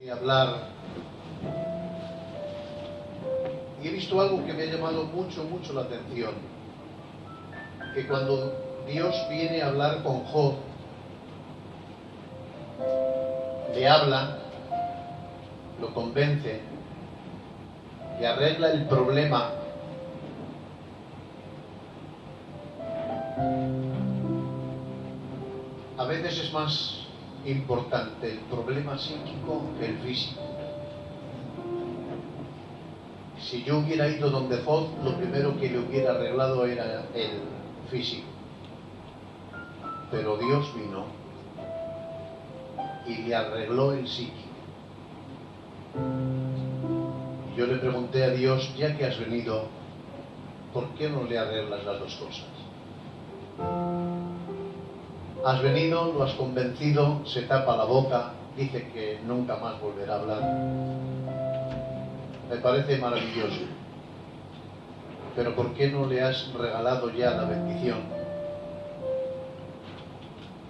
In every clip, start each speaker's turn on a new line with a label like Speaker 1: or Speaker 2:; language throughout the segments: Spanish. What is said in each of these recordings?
Speaker 1: de hablar, y he visto algo que me ha llamado mucho la atención, que cuando Dios viene a hablar con Job, le habla, lo convence, le arregla el problema. A veces es más importante el problema psíquico que el físico. Si yo hubiera ido donde Job, lo primero que le hubiera arreglado era el físico. Pero Dios vino y le arregló el psíquico. Y yo le pregunté a Dios, ya que has venido, ¿por qué no le arreglas las dos cosas? Has venido, lo has convencido, se tapa la boca, dice que nunca más volverá a hablar. Me parece maravilloso. Pero ¿por qué no le has regalado ya la bendición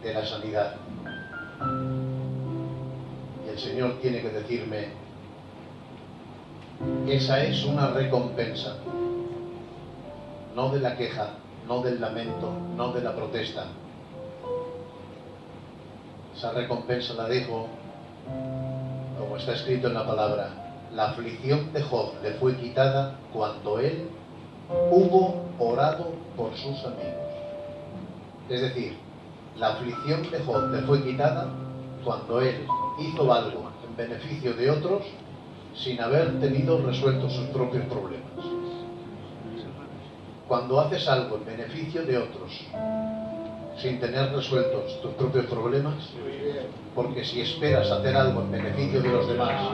Speaker 1: de la sanidad? Y el Señor tiene que decirme, esa es una recompensa, no de la queja, no del lamento, no de la protesta. Esa recompensa la dejo, como está escrito en la palabra, la aflicción de Job le fue quitada cuando él hubo orado por sus amigos. Es decir, la aflicción de Job le fue quitada cuando él hizo algo en beneficio de otros sin haber tenido resueltos sus propios problemas. Cuando haces algo en beneficio de otros sin tener resueltos tus propios problemas, porque si esperas hacer algo en beneficio de los demás,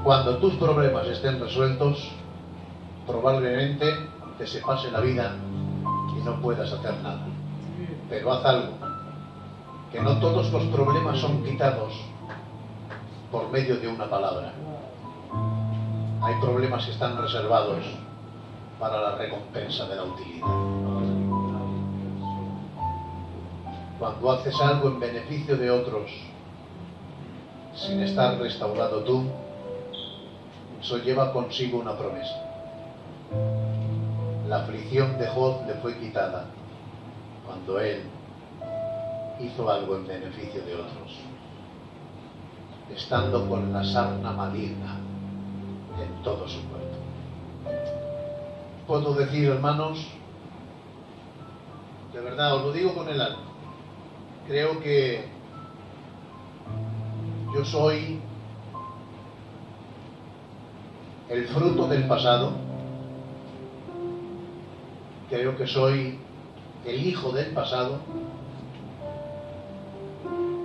Speaker 1: cuando tus problemas estén resueltos, probablemente te se pase la vida y no puedas hacer nada. Pero haz algo, que no todos los problemas son quitados por medio de una palabra. Hay problemas que están reservados para la recompensa de la utilidad. Cuando haces algo en beneficio de otros, sin estar restaurado tú, eso lleva consigo una promesa. La aflicción de Job le fue quitada cuando él hizo algo en beneficio de otros, estando con la sarna maligna en todo su cuerpo. Puedo decir, hermanos, de verdad os lo digo con el alma, creo que yo soy el fruto del pasado, creo que soy el hijo del pasado,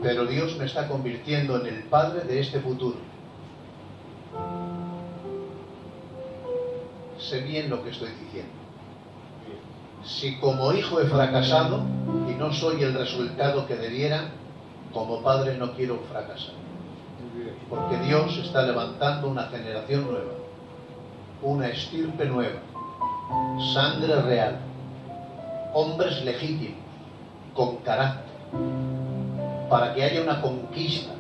Speaker 1: pero Dios me está convirtiendo en el padre de este futuro. Sé bien lo que estoy diciendo. Si como hijo he fracasado y no soy el resultado que debiera, como padre no quiero fracasar. Porque Dios está levantando una generación nueva, una estirpe nueva, sangre real, hombres legítimos, con carácter, para que haya una conquista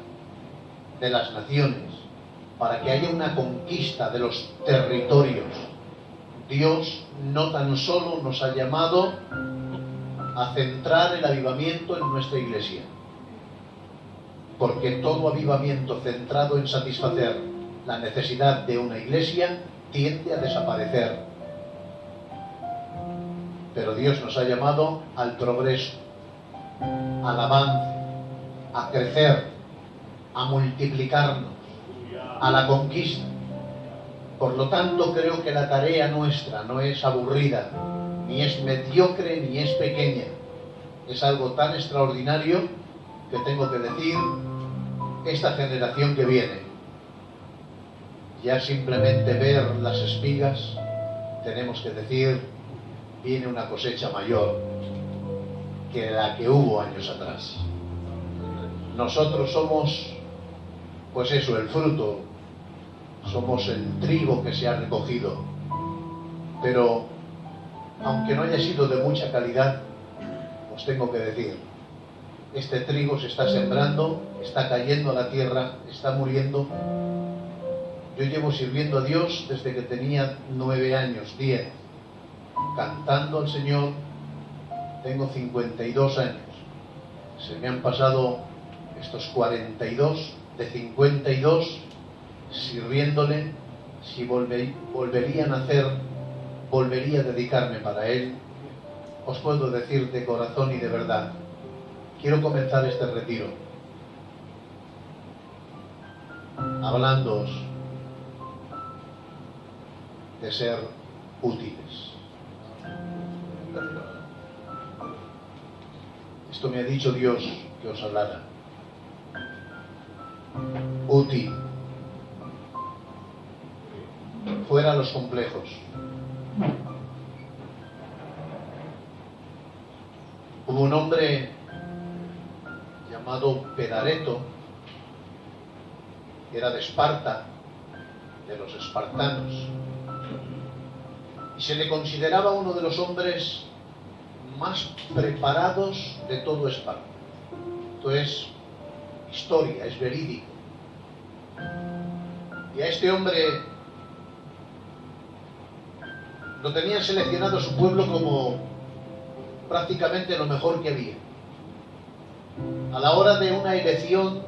Speaker 1: de las naciones, para que haya una conquista de los territorios. Dios no tan solo nos ha llamado a centrar el avivamiento en nuestra iglesia, porque todo avivamiento centrado en satisfacer la necesidad de una iglesia tiende a desaparecer. Pero Dios nos ha llamado al progreso, al avance, a crecer, a multiplicarnos, a la conquista. Por lo tanto, creo que la tarea nuestra no es aburrida, ni es mediocre, ni es pequeña. Es algo tan extraordinario que tengo que decir, esta generación que viene, ya simplemente ver las espigas, tenemos que decir, viene una cosecha mayor que la que hubo años atrás. Nosotros somos, pues eso, el fruto, somos el trigo que se ha recogido, pero aunque no haya sido de mucha calidad, os tengo que decir, este trigo se está sembrando, está cayendo a la tierra, está muriendo. Yo llevo sirviendo a Dios desde que tenía 9 años, 10, cantando al Señor. Tengo 52 años. Se me han pasado estos 42, de 52, sirviéndole. Si volvería a nacer, volvería a dedicarme para Él. Os puedo decir de corazón y de verdad, quiero comenzar este retiro hablándoos de ser útiles. Esto me ha dicho Dios que os hablara. Útil. Fuera los complejos. Hubo un hombre llamado Pedareto, que era de Esparta, de los espartanos, y se le consideraba uno de los hombres más preparados de todo Esparta. Esto es historia, es verídico. Y a este hombre lo tenían seleccionado su pueblo como prácticamente lo mejor que había. A la hora de una elección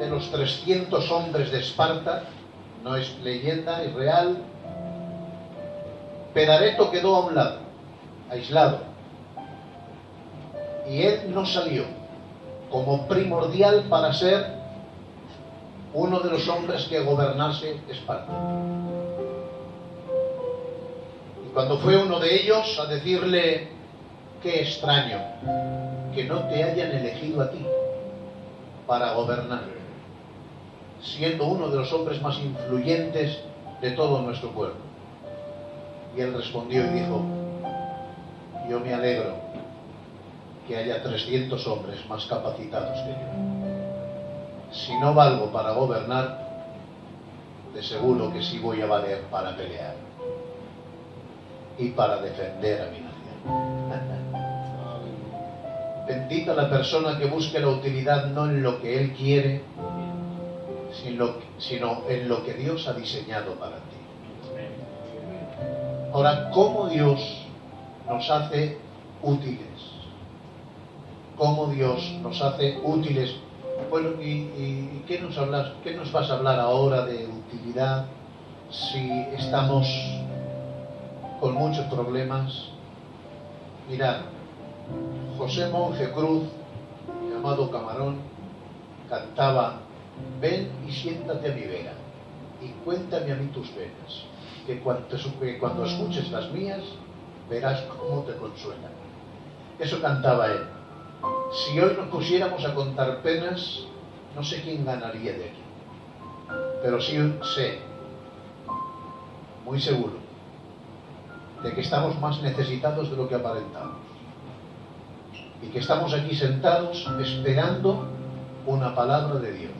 Speaker 1: de los 300 hombres de Esparta, no es leyenda, es real, Pedareto quedó a un lado, aislado, y él no salió como primordial para ser uno de los hombres que gobernase Esparta. Y cuando fue uno de ellos a decirle: qué extraño que no te hayan elegido a ti para gobernar, siendo uno de los hombres más influyentes de todo nuestro pueblo. Y él respondió y dijo: yo me alegro que haya 300 hombres más capacitados que yo. Si no valgo para gobernar, de seguro que sí voy a valer para pelear y para defender a mi nación. Bendita la persona que busque la utilidad no en lo que él quiere, sino en lo que Dios ha diseñado para ti. Ahora, ¿cómo Dios nos hace útiles? ¿Cómo Dios nos hace útiles? Bueno, ¿y qué nos hablas? ¿Qué nos vas a hablar ahora de utilidad si estamos con muchos problemas? Mirad, José Monje Cruz, llamado Camarón, cantaba: ven y siéntate a mi vera y cuéntame a mí tus penas, que cuando escuches las mías verás cómo te consuelan. Eso cantaba él. Si hoy nos pusiéramos a contar penas, no sé quién ganaría de ello, pero sí sé, muy seguro, de que estamos más necesitados de lo que aparentamos y que estamos aquí sentados esperando una palabra de Dios.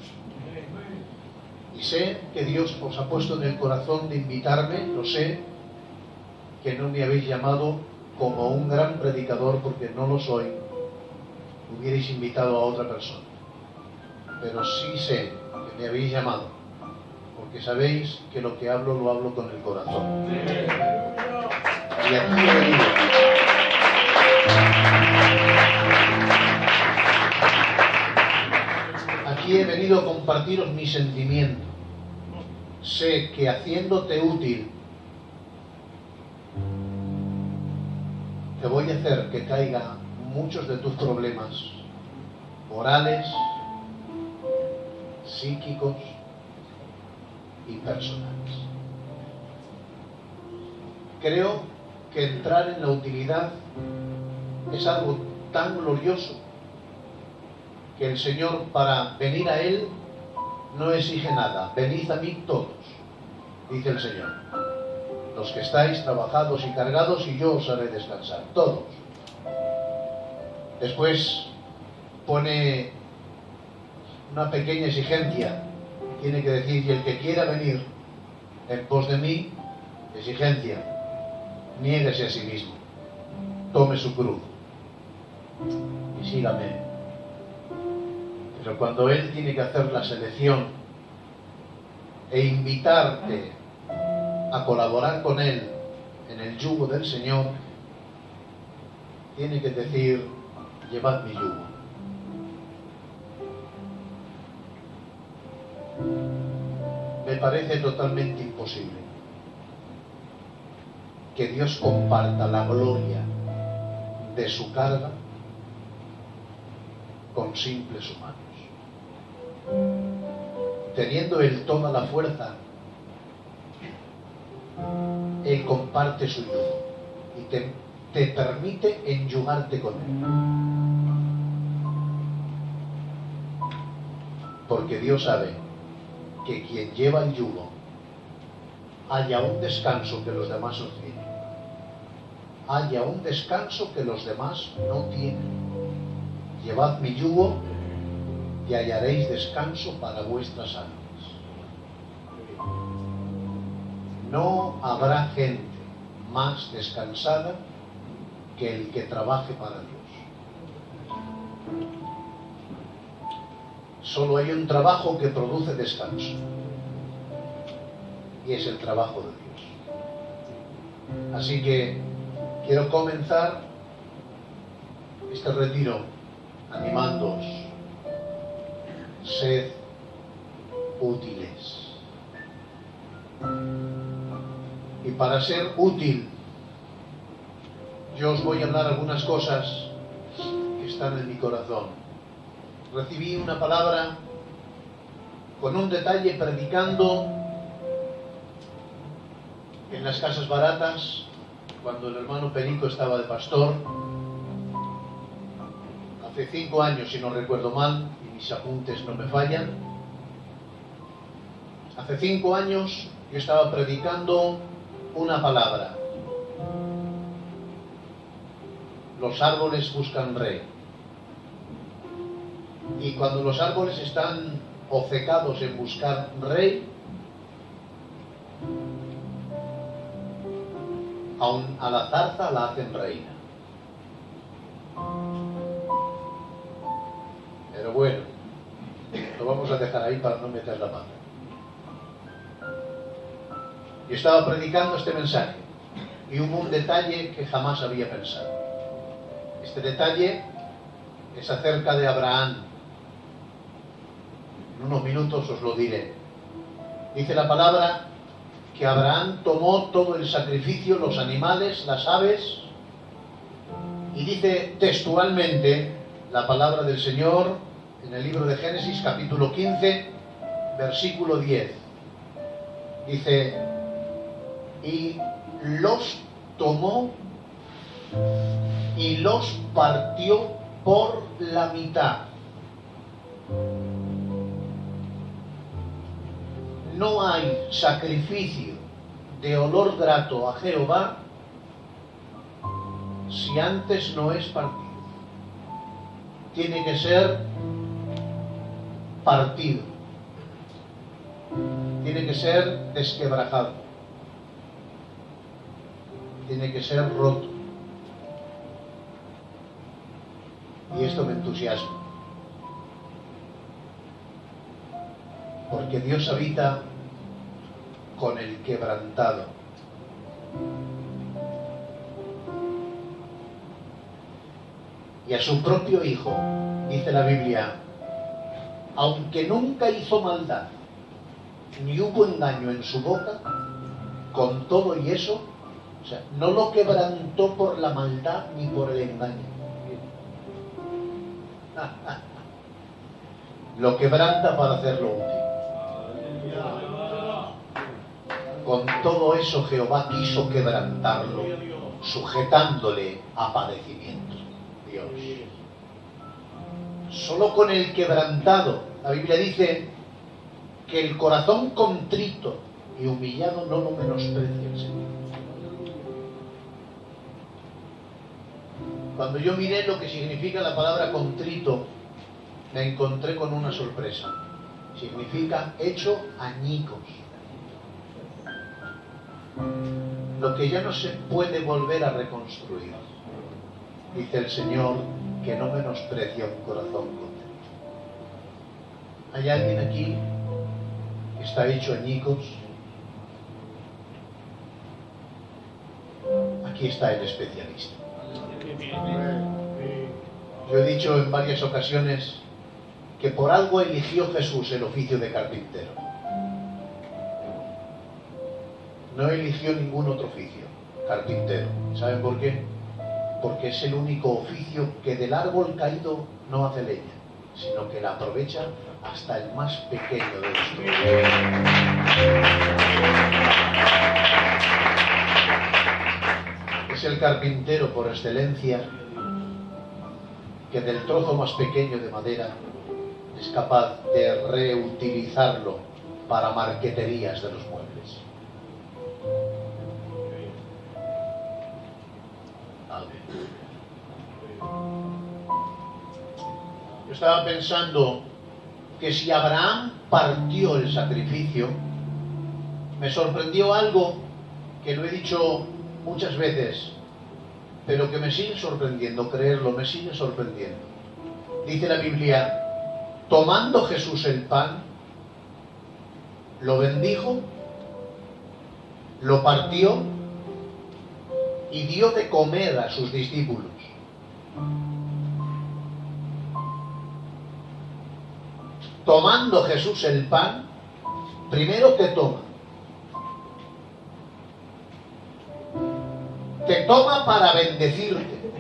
Speaker 1: Y sé que Dios os ha puesto en el corazón de invitarme, lo sé, que no me habéis llamado como un gran predicador, porque no lo soy, hubierais invitado a otra persona. Pero sí sé que me habéis llamado, porque sabéis que lo que hablo lo hablo con el corazón. Y aquí he venido. Aquí he venido a compartiros mi sentimiento. Sé que haciéndote útil, te voy a hacer que caigan muchos de tus problemas morales, psíquicos y personales. Creo que entrar en la utilidad es algo tan glorioso que el Señor, para venir a Él, no exige nada. Venid a mí todos, dice el Señor, los que estáis trabajados y cargados, y yo os haré descansar. Todos. Después pone una pequeña exigencia. Tiene que decir: y el que quiera venir en pos de mí, exigencia, niéguese a sí mismo, tome su cruz y sígame. Pero cuando Él tiene que hacer la selección e invitarte a colaborar con Él en el yugo del Señor, tiene que decir: llevad mi yugo. Me parece totalmente imposible que Dios comparta la gloria de su carga con simples humanos. Teniendo Él toda la fuerza, Él comparte su yugo y te permite enyugarte con Él. Porque Dios sabe que quien lleva el yugo haya un descanso que los demás no tienen. Haya un descanso que los demás no tienen. Llevad mi yugo y hallaréis descanso para vuestras almas. No habrá gente más descansada que el que trabaje para Dios. Solo hay un trabajo que produce descanso, y es el trabajo de Dios. Así que quiero comenzar este retiro animándoos: sed útiles. Y para ser útil, yo os voy a hablar algunas cosas que están en mi corazón. Recibí una palabra con un detalle predicando en las casas baratas, cuando el hermano Perico estaba de pastor, hace 5 años, si no recuerdo mal, y mis apuntes no me fallan. Hace 5 años yo estaba predicando una palabra: los árboles buscan rey. Y cuando los árboles están obcecados en buscar rey, aun a la zarza la hacen reina. Pero bueno, lo vamos a dejar ahí para no meter la pata. Yo estaba predicando este mensaje y hubo un detalle que jamás había pensado. Este detalle es acerca de Abraham. En unos minutos os lo diré. Dice la palabra que Abraham tomó todo el sacrificio, los animales, las aves, y dice textualmente la palabra del Señor en el libro de Génesis, capítulo 15, versículo 10. Dice: y los tomó y los partió por la mitad. No hay sacrificio de olor grato a Jehová si antes no es partido. Tiene que ser partido. Tiene que ser desquebrajado. Tiene que ser roto. Y esto me entusiasma. Porque Dios habita con el quebrantado. Y a su propio Hijo, dice la Biblia, aunque nunca hizo maldad, ni hubo engaño en su boca, con todo y eso, o sea, no lo quebrantó por la maldad ni por el engaño. Lo quebranta para hacerlo útil. Con todo eso Jehová quiso quebrantarlo, sujetándole a padecimientos. Dios. Solo con el quebrantado, la Biblia dice que el corazón contrito y humillado no lo menosprecia el Señor. Cuando yo miré lo que significa la palabra contrito, me encontré con una sorpresa. Significa hecho añicos. Lo que ya no se puede volver a reconstruir. Dice el Señor que no menosprecia un corazón contrito. ¿Hay alguien aquí que está hecho añicos? Aquí está el especialista. Yo he dicho en varias ocasiones que por algo eligió Jesús el oficio de carpintero. No eligió ningún otro oficio, carpintero. ¿Saben por qué? Porque es el único oficio que del árbol caído no hace leña, sino que la aprovecha hasta el más pequeño de los trozos. Es el carpintero por excelencia que del trozo más pequeño de madera es capaz de reutilizarlo para marqueterías de los muebles. Yo estaba pensando que si Abraham partió el sacrificio, me sorprendió algo que lo he dicho muchas veces, pero que me sigue sorprendiendo, creerlo, me sigue sorprendiendo. Dice la Biblia, tomando Jesús el pan, lo bendijo, lo partió y dio de comer a sus discípulos. Tomando Jesús el pan, primero que toma. Te toma para bendecirte.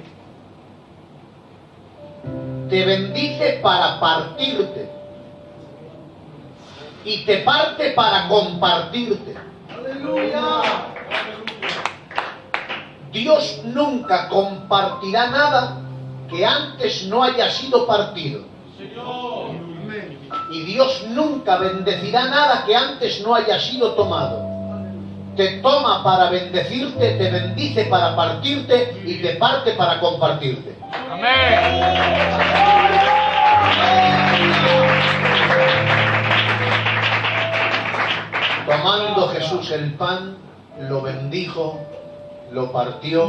Speaker 1: Te bendice para partirte. Y te parte para compartirte. ¡Aleluya! Dios nunca compartirá nada que antes no haya sido partido. Y Dios nunca bendecirá nada que antes no haya sido tomado. Te toma para bendecirte, te bendice para partirte y te parte para compartirte.
Speaker 2: Amén.
Speaker 1: Tomando Jesús el pan, lo bendijo, lo partió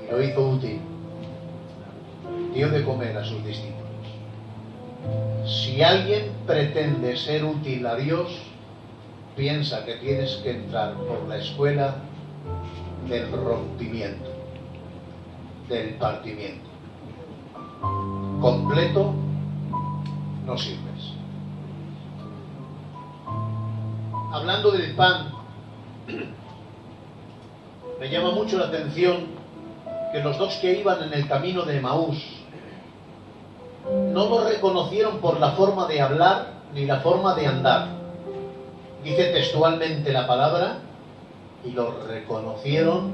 Speaker 1: y lo hizo útil. Dio de comer a sus discípulos. Si alguien pretende ser útil a Dios, piensa que tienes que entrar por la escuela del rompimiento, del partimiento. Completo no sirves. Hablando del pan, me llama mucho la atención que los dos que iban en el camino de Emaús no lo reconocieron por la forma de hablar ni la forma de andar. Dice textualmente la palabra, y lo reconocieron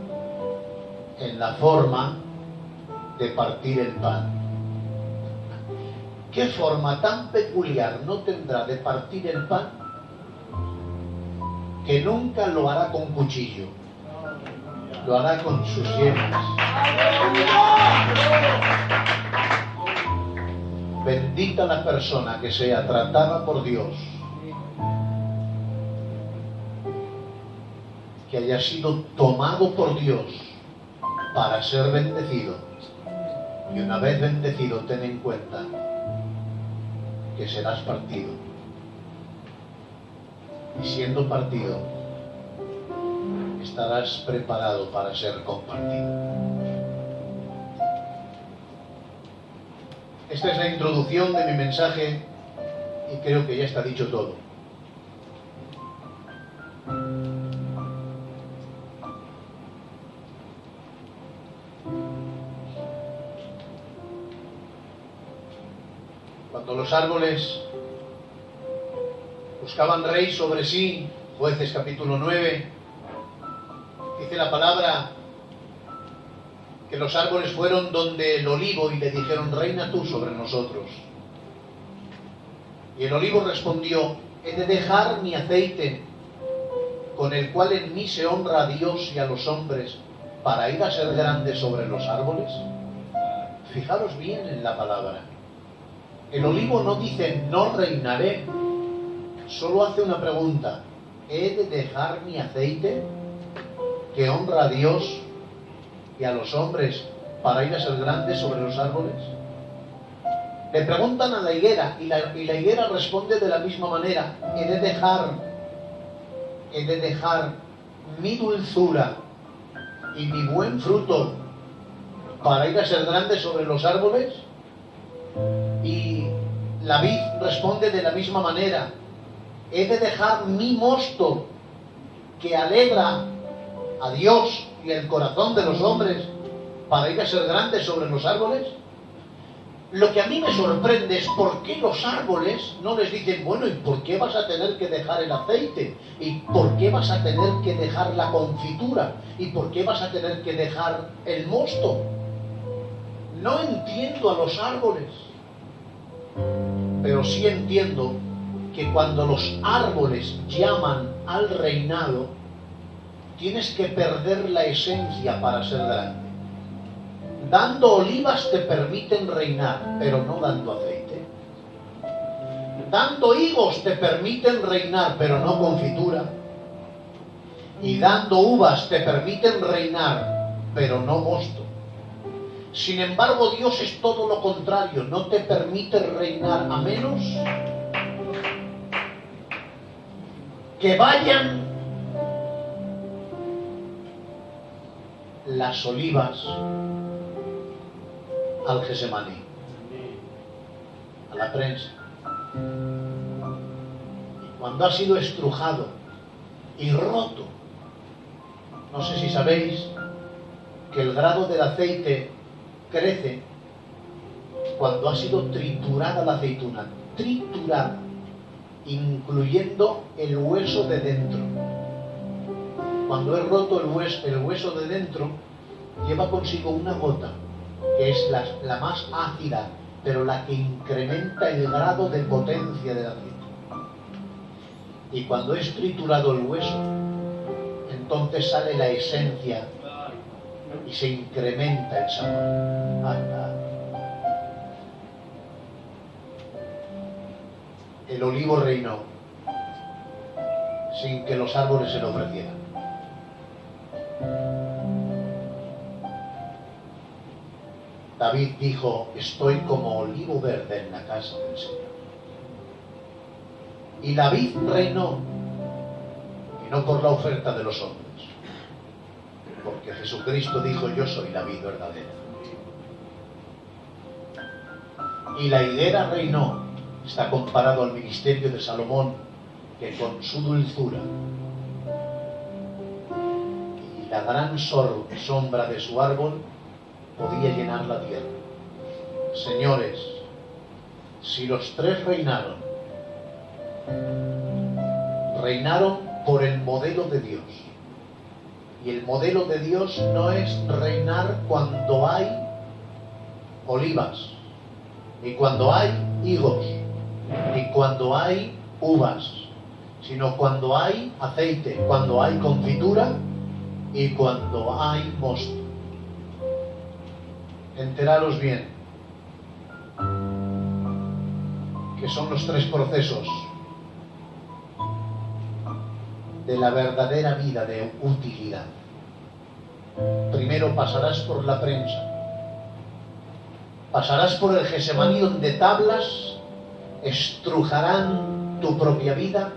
Speaker 1: en la forma de partir el pan. ¿Qué forma tan peculiar no tendrá de partir el pan? Que nunca lo hará con cuchillo, lo hará con sus yemas. Bendita la persona que sea tratada por Dios, que haya sido tomado por Dios para ser bendecido, y una vez bendecido ten en cuenta que serás partido, y siendo partido estarás preparado para ser compartido. Esta es la introducción de mi mensaje y creo que ya está dicho todo. Cuando los árboles buscaban rey sobre sí, Jueces capítulo 9, dice la palabra que los árboles fueron donde el olivo y le dijeron, reina tú sobre nosotros. Y el olivo respondió, he de dejar mi aceite, con el cual en mí se honra a Dios y a los hombres, para ir a ser grande sobre los árboles. Fijaros bien en la palabra. El olivo no dice, no reinaré, solo hace una pregunta, ¿he de dejar mi aceite, que honra a Dios y a los hombres, para ir a ser grandes sobre los árboles? Le preguntan a la higuera y la higuera responde de la misma manera: he de dejar mi dulzura y mi buen fruto para ir a ser grande sobre los árboles. Y la vid responde de la misma manera: he de dejar mi mosto que alegra a Dios y el corazón de los hombres para ir a ser grande sobre los árboles. Lo que a mí me sorprende es por qué los árboles no les dicen: bueno, ¿y por qué vas a tener que dejar el aceite? ¿Y por qué vas a tener que dejar la confitura? ¿Y por qué vas a tener que dejar el mosto? No entiendo a los árboles, pero sí entiendo que cuando los árboles llaman al reinado, tienes que perder la esencia para ser grande. Dando olivas te permiten reinar, pero no dando aceite. Dando higos te permiten reinar, pero no confitura. Y dando uvas te permiten reinar, pero no mosto. Sin embargo, Dios es todo lo contrario, no te permite reinar a menos que vayan las olivas al Gesemaní, a la prensa. Y cuando ha sido estrujado y roto, no sé si sabéis que el grado del aceite crece cuando ha sido triturada la aceituna, triturada, incluyendo el hueso de dentro. Cuando es roto el hueso de dentro, lleva consigo una gota, que es la más ácida, pero la que incrementa el grado de potencia del aceite. Y cuando es triturado el hueso, entonces sale la esencia y se incrementa el sabor. El olivo reinó sin que los árboles se lo ofrecieran. David dijo: estoy como olivo verde en la casa del Señor. Y la vid reinó, y no por la oferta de los hombres, porque Jesucristo dijo: yo soy la vid verdadera. Y la higuera reinó. Está comparado al ministerio de Salomón, que con su dulzura y la gran sombra de su árbol podía llenar la tierra. Señores, si los tres reinaron por el modelo de Dios, y el modelo de Dios no es reinar cuando hay olivas, ni cuando hay higos, ni cuando hay uvas, sino cuando hay aceite, cuando hay confitura y cuando hay mosto. Enteraros bien que son los tres procesos de la verdadera vida de utilidad. Primero pasarás por la prensa, pasarás por el Gesemaní, donde tablas estrujarán tu propia vida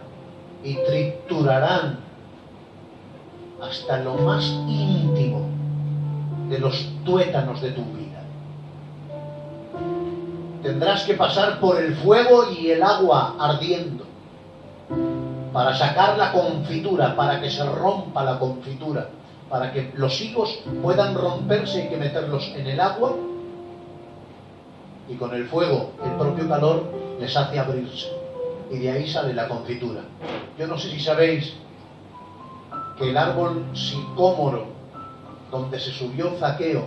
Speaker 1: y triturarán hasta lo más íntimo de los tuétanos de tu vida. Tendrás que pasar por el fuego y el agua ardiendo para sacar la confitura, para que se rompa la confitura, para que los higos puedan romperse. Hay que meterlos en el agua, y con el fuego, el propio calor, les hace abrirse, y de ahí sale la confitura. Yo no sé si sabéis que el árbol sicómoro donde se subió Zaqueo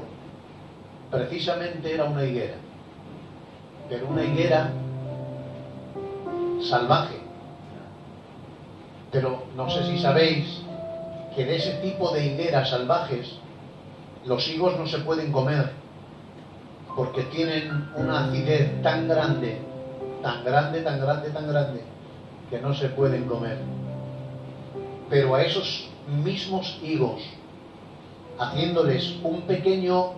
Speaker 1: precisamente era una higuera, pero una higuera salvaje. Pero no sé si sabéis que de ese tipo de higueras salvajes los higos no se pueden comer, porque tienen una acidez tan grande, que no se pueden comer. Pero a esos mismos higos, haciéndoles un pequeño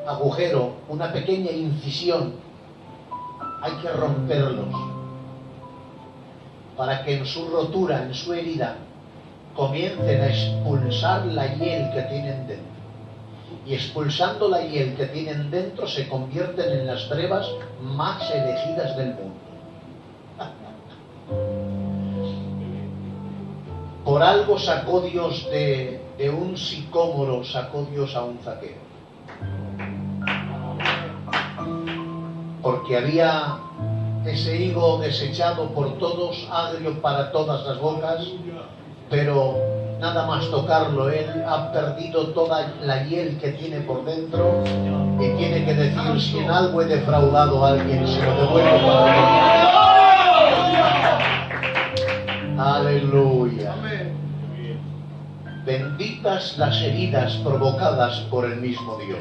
Speaker 1: agujero, una pequeña incisión hay que romperlos para que en su rotura, en su herida, comiencen a expulsar la hiel que tienen dentro. Y expulsando la hiel que tienen dentro, se convierten en las brevas más elegidas del mundo. Por algo sacó Dios de un sicómoro, sacó Dios a un Zaqueo. Porque había ese higo desechado por todos, agrio para todas las bocas, pero nada más tocarlo, él ha perdido toda la hiel que tiene por dentro y tiene que decir: si en algo he defraudado a alguien, se lo devuelvo para mí. Aleluya. Benditas las heridas provocadas por el mismo Dios.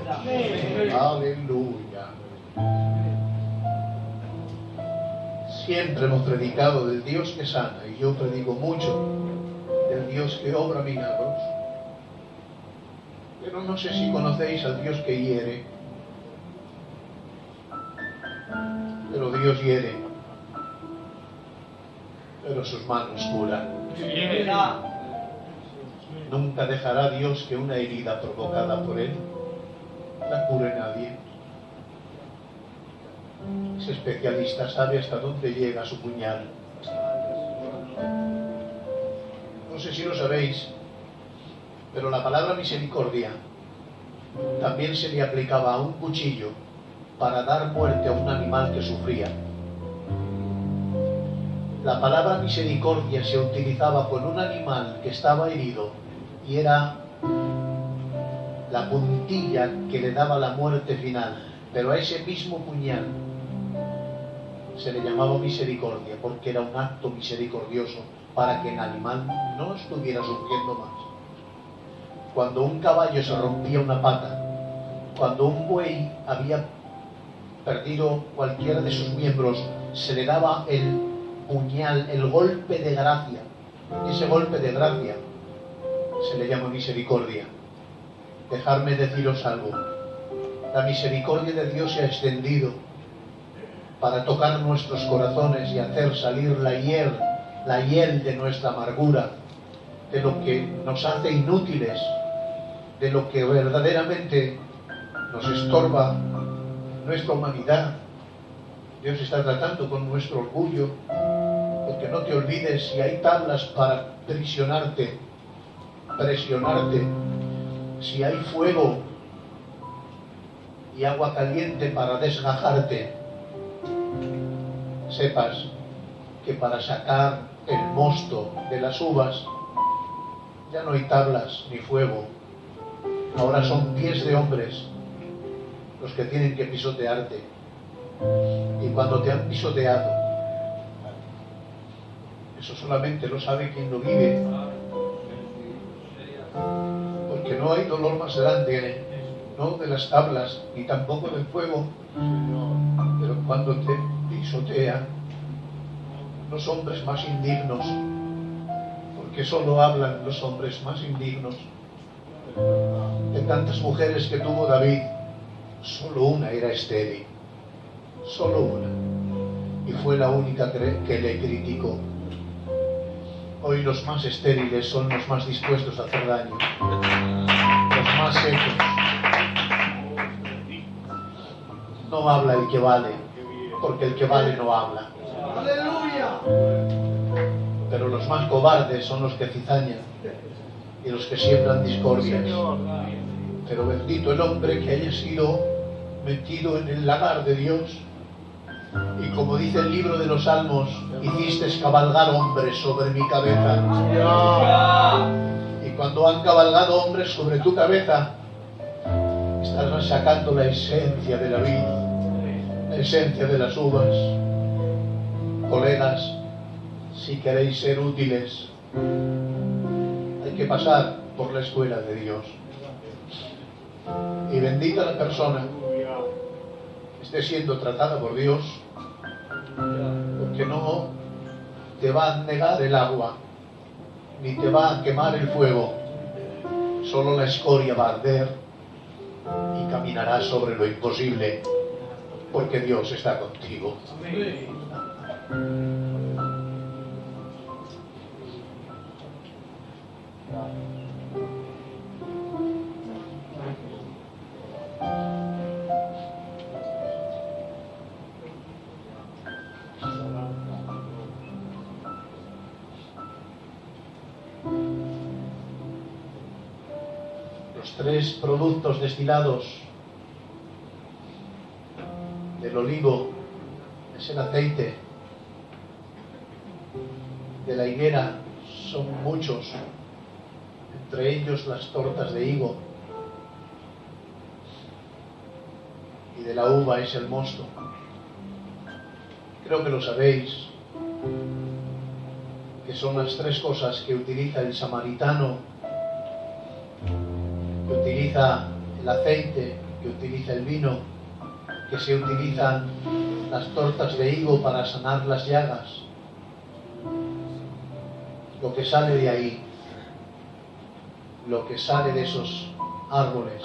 Speaker 1: Aleluya. Siempre hemos predicado del Dios que sana, y yo predico mucho del Dios que obra milagros. Pero no sé si conocéis al Dios que hiere. Pero Dios hiere, pero sus manos curan. Nunca dejará Dios que una herida provocada por Él la cure nadie. Ese especialista sabe hasta dónde llega su puñal. No sé si lo sabéis, pero la palabra misericordia también se le aplicaba a un cuchillo para dar muerte a un animal que sufría. La palabra misericordia se utilizaba con un animal que estaba herido y era la puntilla que le daba la muerte final, pero a ese mismo puñal se le llamaba misericordia porque era un acto misericordioso para que el animal no estuviera sufriendo más. Cuando un caballo se rompía una pata, cuando un buey había perdido cualquiera de sus miembros, se le daba el puñal, el golpe de gracia. Ese golpe de gracia se le llama misericordia. Dejadme deciros algo: la misericordia de Dios se ha extendido para tocar nuestros corazones y hacer salir la hiel de nuestra amargura, de lo que nos hace inútiles, de lo que verdaderamente nos estorba nuestra humanidad. Dios está tratando con nuestro orgullo, porque no te olvides, si hay tablas para presionarte, si hay fuego y agua caliente para desgajarte, sepas que para sacar el mosto de las uvas ya no hay tablas ni fuego. Ahora son pies de hombres los que tienen que pisotearte. Y cuando te han pisoteado, eso solamente lo sabe quien lo vive, porque no hay dolor más grande, no de las tablas ni tampoco del fuego, pero cuando te pisotean los hombres más indignos, porque solo hablan los hombres más indignos. De tantas mujeres que tuvo David, solo una era estéril, solo una, y fue la única que le criticó. Hoy los más estériles son los más dispuestos a hacer daño, los más secos. No habla el que vale, porque el que vale no habla. ¡Aleluya! Pero los más cobardes son los que cizañan y los que siembran discordias. Pero bendito el hombre que haya sido metido en el lagar de Dios, y como dice el libro de los Salmos, hiciste cabalgar hombres sobre mi cabeza. Y cuando han cabalgado hombres sobre tu cabeza, estás sacando la esencia de la vida, la esencia de las uvas. Colegas, si queréis ser útiles, hay que pasar por la escuela de Dios. Y bendita la persona que esté siendo tratada por Dios, porque no te va a negar el agua, ni te va a quemar el fuego. Solo la escoria va a arder y caminarás sobre lo imposible, porque Dios está contigo. Los tres productos destilados del olivo es el aceite, de la higuera son muchos, entre ellos las tortas de higo, y de la uva es el mosto. Creo que lo sabéis, que son las tres cosas que utiliza el samaritano, que utiliza el aceite, que utiliza el vino, que se utilizan las tortas de higo para sanar las llagas. Lo que sale de ahí, lo que sale de esos árboles,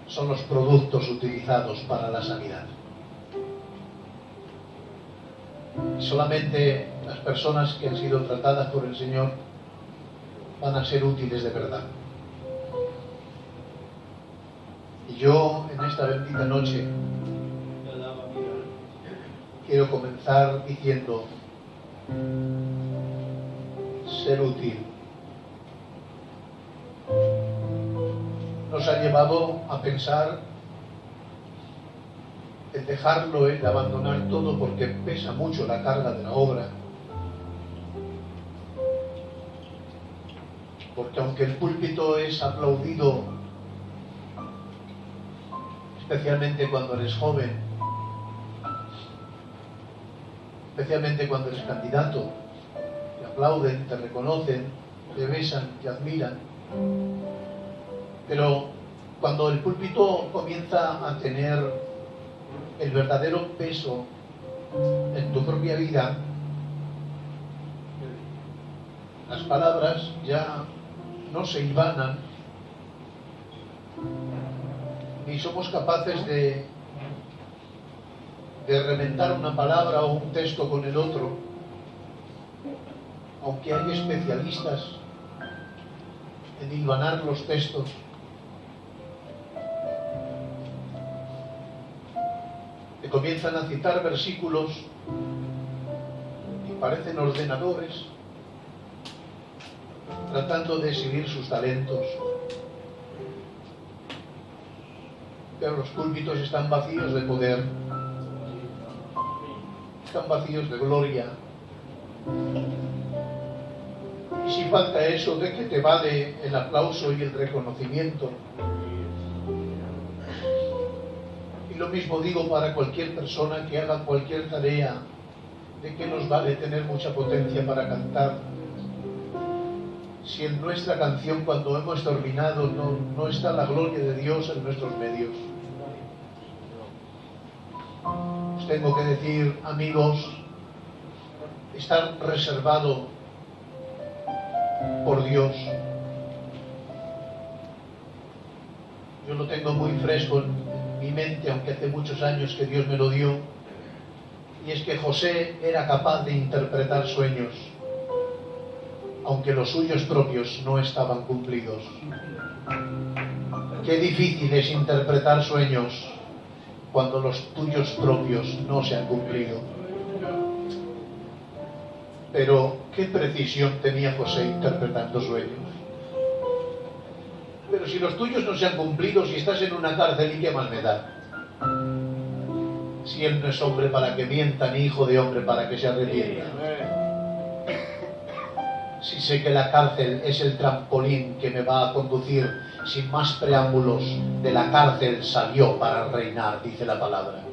Speaker 1: son los productos utilizados para la sanidad. Solamente las personas que han sido tratadas por el Señor van a ser útiles de verdad. Y yo, en esta bendita noche, quiero comenzar diciendo: ser útil. Nos ha llevado a pensar en dejarlo, en abandonar todo, porque pesa mucho la carga de la obra. Porque aunque el púlpito es aplaudido, especialmente cuando eres joven, especialmente cuando eres candidato, te aplauden, te reconocen, te besan, te admiran. Pero cuando el púlpito comienza a tener el verdadero peso en tu propia vida, las palabras ya no se hilvanan, ni somos capaces de reventar una palabra o un texto con el otro, aunque hay especialistas en hilvanar los textos. Te comienzan a citar versículos y parecen ordenadores tratando de exhibir sus talentos, pero los púlpitos están vacíos de poder, están vacíos de gloria. Y si falta eso de que te vale el aplauso y el reconocimiento. Y lo mismo digo para cualquier persona que haga cualquier tarea, de que nos vale tener mucha potencia para cantar, si en nuestra canción, cuando hemos terminado, no está la gloria de Dios en nuestros medios. Os tengo que decir, amigos, estar reservado por Dios. Yo lo tengo muy fresco en mi mente, aunque hace muchos años que Dios me lo dio, y es que José era capaz de interpretar sueños, aunque los suyos propios no estaban cumplidos. Qué difícil es interpretar sueños cuando los tuyos propios no se han cumplido. Pero qué precisión tenía José interpretando sueños. Pero si los tuyos no se han cumplido, si estás en una cárcel, ¿y qué mal me da? Si él no es hombre para que mienta, ni hijo de hombre para que se arrepienta. Si sé que la cárcel es el trampolín que me va a conducir, sin más preámbulos, de la cárcel salió para reinar, dice la palabra.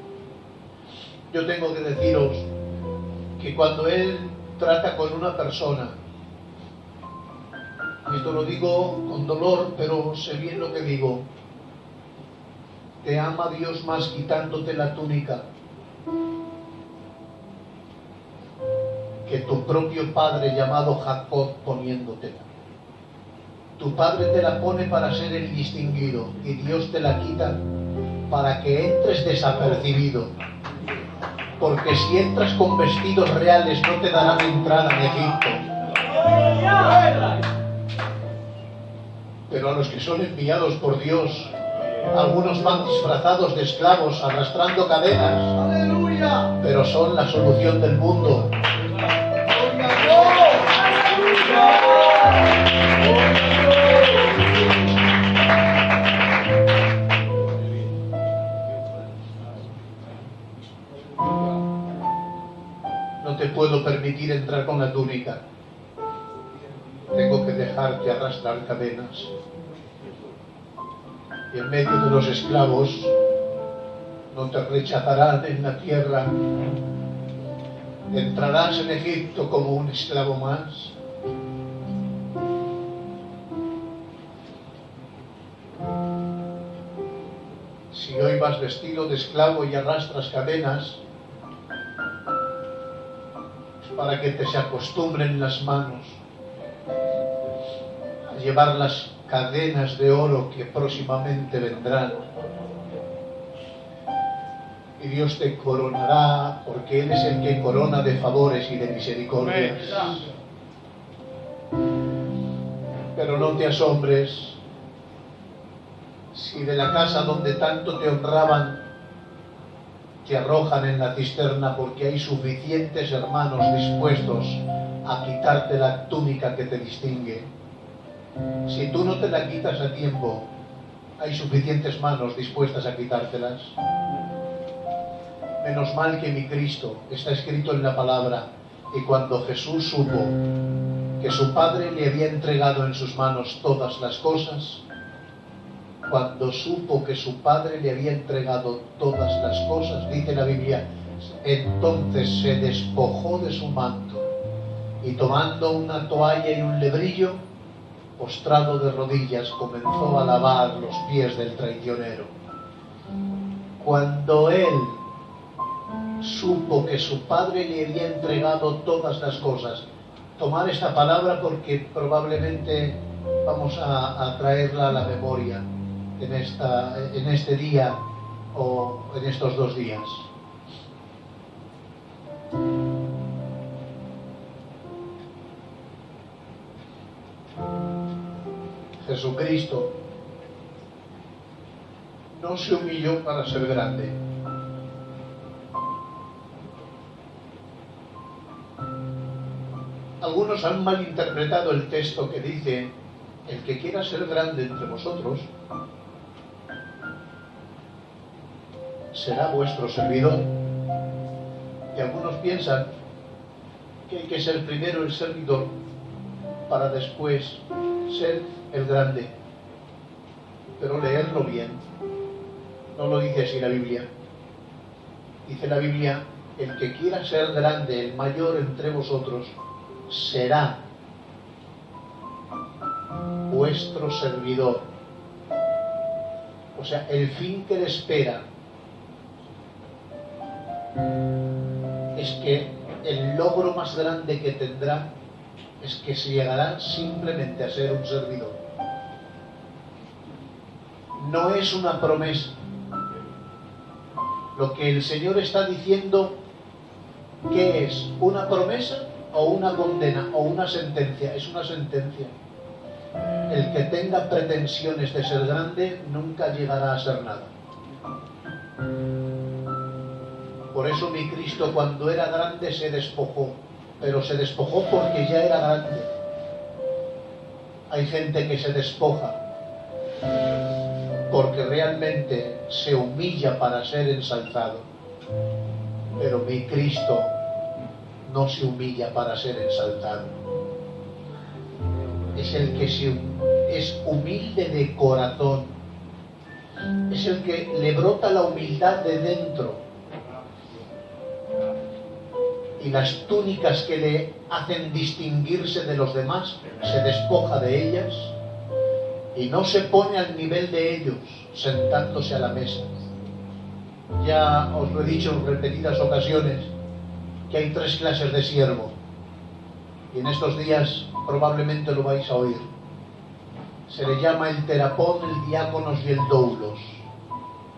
Speaker 1: Yo tengo que deciros que cuando él trata con una persona, y esto lo digo con dolor, pero sé bien lo que digo, te ama Dios más quitándote la túnica que tu propio padre llamado Jacob poniéndotela. Tu padre te la pone para ser el distinguido y Dios te la quita para que entres desapercibido. Porque si entras con vestidos reales no te darán entrada en Egipto. Pero a los que son enviados por Dios, algunos van disfrazados de esclavos, arrastrando cadenas. ¡Aleluya! Pero son la solución del mundo. No te puedo permitir entrar con la túnica. Tengo que dejarte arrastrar cadenas. Y en medio de los esclavos no te rechazarán en la tierra. Entrarás en Egipto como un esclavo más. Si hoy vas vestido de esclavo y arrastras cadenas, es para que te se acostumbren las manos a llevar las cadenas de oro que próximamente vendrán. Y Dios te coronará, porque Él es el que corona de favores y de misericordias. Pero no te asombres si de la casa donde tanto te honraban te arrojan en la cisterna, porque hay suficientes hermanos dispuestos a quitarte la túnica que te distingue. Si tú no te la quitas a tiempo, hay suficientes manos dispuestas a quitártelas. Menos mal que mi Cristo está escrito en la palabra, y cuando Jesús supo que su Padre le había entregado en sus manos todas las cosas, cuando supo que su Padre le había entregado todas las cosas, dice la Biblia, entonces se despojó de su manto y tomando una toalla y un lebrillo, postrado de rodillas, comenzó a lavar los pies del traicionero. Cuando él supo que su Padre le había entregado todas las cosas, tomar esta palabra porque probablemente vamos a traerla a la memoria en este día o en estos 2 días. Jesucristo no se humilló para ser grande. Algunos han malinterpretado el texto que dice: el que quiera ser grande entre vosotros será vuestro servidor. Y algunos piensan que hay que ser primero el servidor para después ser el grande. Pero leerlo bien. No lo dice así la Biblia. Dice la Biblia: el que quiera ser grande, el mayor entre vosotros, será vuestro servidor. O sea, el fin que le espera es que el logro más grande que tendrá es que se llegará simplemente a ser un servidor. No es una promesa. Lo que el Señor está diciendo, ¿qué es? ¿Una promesa o una condena o una sentencia? Es una sentencia. El que tenga pretensiones de ser grande nunca llegará a ser nada. Por eso mi Cristo, cuando era grande, se despojó, pero se despojó porque ya era grande. Hay gente que se despoja porque realmente se humilla para ser ensalzado, pero mi Cristo no se humilla para ser ensalzado. Es el que es humilde de corazón, es el que le brota la humildad de dentro. Y las túnicas que le hacen distinguirse de los demás, se despoja de ellas y no se pone al nivel de ellos, sentándose a la mesa. Ya os lo he dicho en repetidas ocasiones, que hay 3 clases de siervo, y en estos días probablemente lo vais a oír. Se le llama el terapón, el diáconos y el doulos.